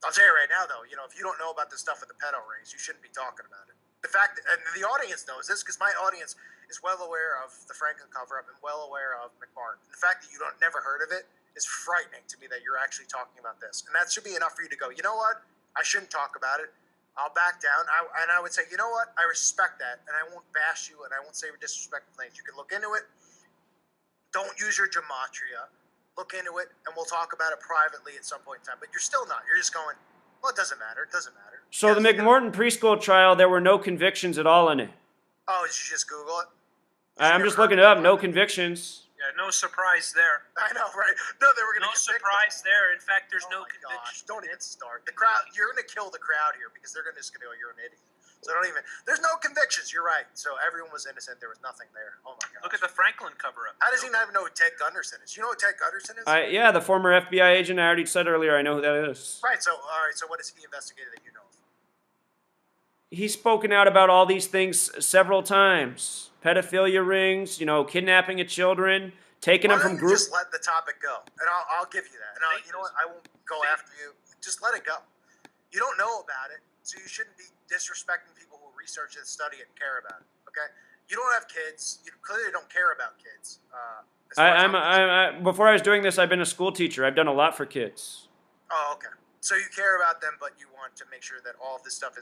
I'll tell you right now, though, if you don't know about this stuff with the pedo rings, you shouldn't be talking about it. The fact, and the audience knows this because my audience is well aware of the Franklin cover-up and well aware of McMartin. The fact that you never heard of it is frightening to me that you're actually talking about this. And that should be enough for you to go, you know what? I shouldn't talk about it. I'll back down. And I would say, you know what? I respect that, and I won't bash you, and I won't say disrespectful things. You can look into it. Don't use your gematria. Look into it, and we'll talk about it privately at some point in time. But you're still not. You're just going, well, it doesn't matter. It doesn't matter. So the McMorton preschool trial, there were no convictions at all in it. Oh, did you just Google it? I'm just looking it up. No convictions. Yeah, no surprise there. I know, right? No, they were going to No surprise there. In fact, there's no conviction. Gosh, don't even start. The crowd, you're going to kill the crowd here because they're just going to go, you're an idiot. So don't even. There's no convictions. You're right. So everyone was innocent. There was nothing there. Oh my God. Look at the Franklin cover-up. How does he not even know who Ted Gunderson is? You know who Ted Gunderson is? Yeah, the former FBI agent. I already said earlier. I know who that is. Right. So all right. So what has he investigated that you know of? He's spoken out about all these things several times. Pedophilia rings. Kidnapping of children, taking them from groups. Just let the topic go, and I'll give you that. And you know what? I won't go after you. Just let it go. You don't know about it, so you shouldn't be disrespecting people who research it, study it, and care about it. Okay? You don't have kids. You clearly don't care about kids. Before I was doing this, I've been a school teacher. I've done a lot for kids. Oh, okay. So you care about them, but you want to make sure that all of this stuff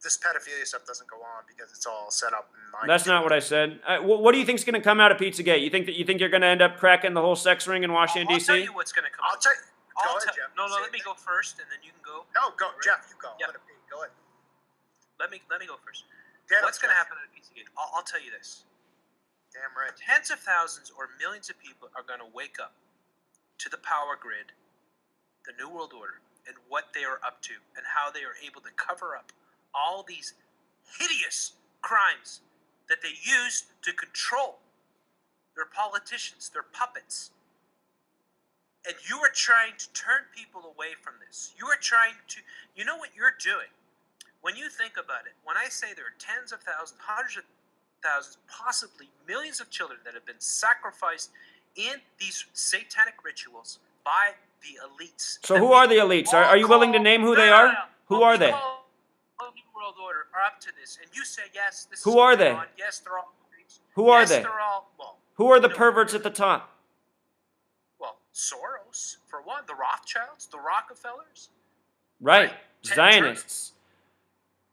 this pedophilia stuff doesn't go on because it's all set up in mind. That's not what I said. What do you think is going to come out of Pizzagate? You think you're going to end up cracking the whole sex ring in Washington D.C.? I'll tell you what's going to come. I'll tell you. Go ahead, Jeff. No, let me go first, and then you can go. No, go, Jeff. You go. Yeah. Go ahead. Let me go first. What's going to happen at Pizzagate? I'll tell you this. Damn right. Tens of thousands or millions of people are going to wake up to the power grid, the New World Order, and what they are up to, and how they are able to cover up all these hideous crimes that they use to control their politicians, their puppets. And you are trying to turn people away from this. You are trying to, you know what you're doing? When you think about it, when I say there are tens of thousands, hundreds of thousands, possibly millions of children that have been sacrificed in these satanic rituals by the elites. So who are the elites? Are you willing to name who they are? Who are they? New World Order are up to this, and you say yes. This who are they? Yes, they're all. Who are they? They're all. Well, who are the perverts at the top? Well, Soros for one, the Rothschilds, the Rockefellers. Right, Zionists.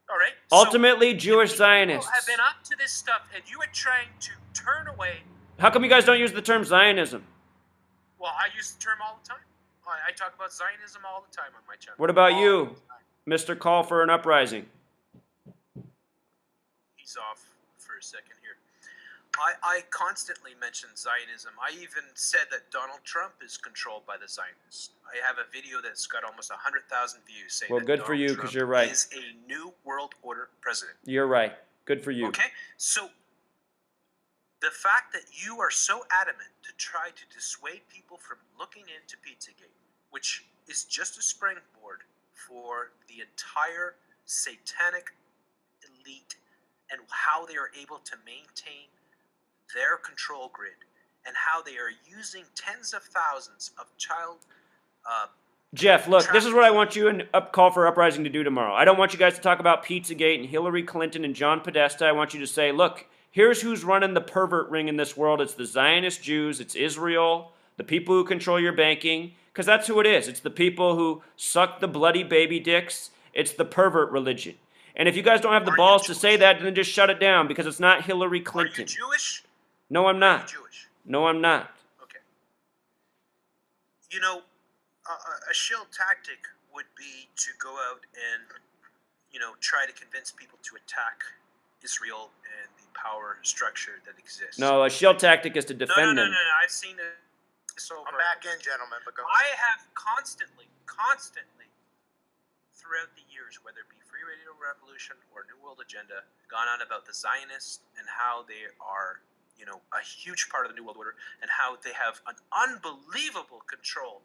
All right. Ultimately, Jewish Zionists. People have been up to this stuff, and you are trying to turn away. How come you guys don't use the term Zionism? Well, I use the term all the time. I talk about Zionism all the time on my channel. What about you, Mr. Call for an Uprising? He's off for a second here. I constantly mention Zionism. I even said that Donald Trump is controlled by the Zionists. I have a video that's got almost 100,000 views saying well, that good for you, because you're right. Is a New World Order president. You're right. Good for you. Okay, so the fact that you are so adamant to try to dissuade people from looking into Pizzagate, which is just a springboard for the entire satanic elite and how they are able to maintain their control grid and how they are using tens of thousands of child Jeff, look, this is what I want you and Call for Uprising to do tomorrow. I don't want you guys to talk about Pizzagate and Hillary Clinton and John Podesta. I want you to say, look, here's who's running the pervert ring in this world. It's the Zionist Jews. It's Israel, the people who control your banking, because that's who it is. It's the people who suck the bloody baby dicks. It's the pervert religion. And if you guys don't have the balls to say that, then just shut it down, because it's not Hillary Clinton. Are you Jewish? No, I'm not. Are you Jewish? No, I'm not. Okay. You know, a shield tactic would be to go out and, try to convince people to attack Israel and the power structure that exists. No, a shield tactic is to defend them. No. I've seen it. I'm back in, gentlemen. But go I have constantly throughout the years, whether it be Free Radio Revolution or New World Agenda, gone on about the Zionists and how they are, a huge part of the New World Order, and how they have an unbelievable control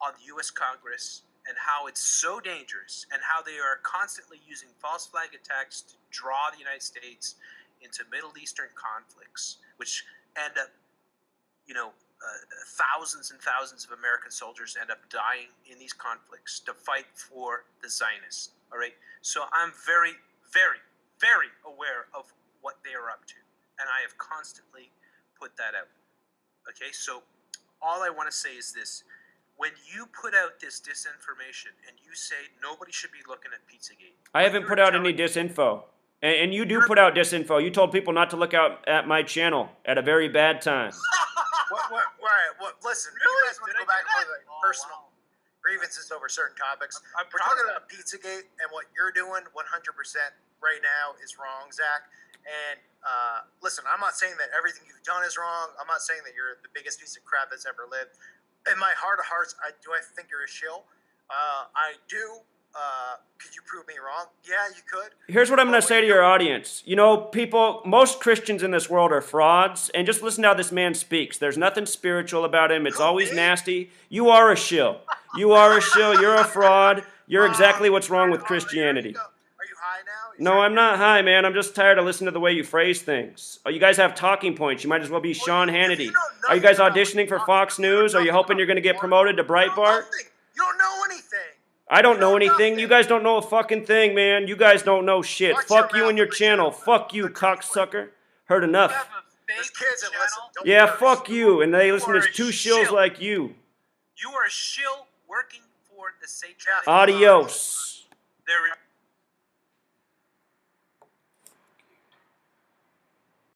on the U.S. Congress, and how it's so dangerous, and how they are constantly using false flag attacks to draw the United States into Middle Eastern conflicts, which end up, thousands and thousands of American soldiers end up dying in these conflicts to fight for the Zionists. All right, so I'm very, very, very aware of what they are up to, and I have constantly put that out. Okay, so all I want to say is this: when you put out this disinformation and you say nobody should be looking at Pizzagate, I haven't put out any disinfo. And you do put out disinfo. You told people not to look out at my channel at a very bad time. Listen, Really? you guys want to go back to the personal grievances over certain topics. We're talking about Pizzagate, and what you're doing 100% right now is wrong, Zach. And listen, I'm not saying that everything you've done is wrong. I'm not saying that you're the biggest piece of crap that's ever lived. In my heart of hearts, I think you're a shill. I do. Could you prove me wrong? Yeah, you could. Here's what I'm going to say to your audience. Most Christians in this world are frauds, and just listen to how this man speaks. There's nothing spiritual about him. It's always nasty. You are a shill. You are a shill. You're a fraud. You're exactly what's wrong with Christianity. Are you high now? No, I'm not high, man. I'm just tired of listening to the way you phrase things. Oh, you guys have talking points. You might as well be Sean Hannity. Are you guys auditioning for Fox News? Are you hoping you're going to get promoted to Breitbart? You don't know anything. I don't know anything. You guys don't know a fucking thing, man. You guys don't know shit. Fuck you and your channel. Fuck you, cocksucker. Heard enough. There's kids that listen. Yeah, fuck you. And they listen to two shills like you. You are a shill working for the Satanic. Adios. There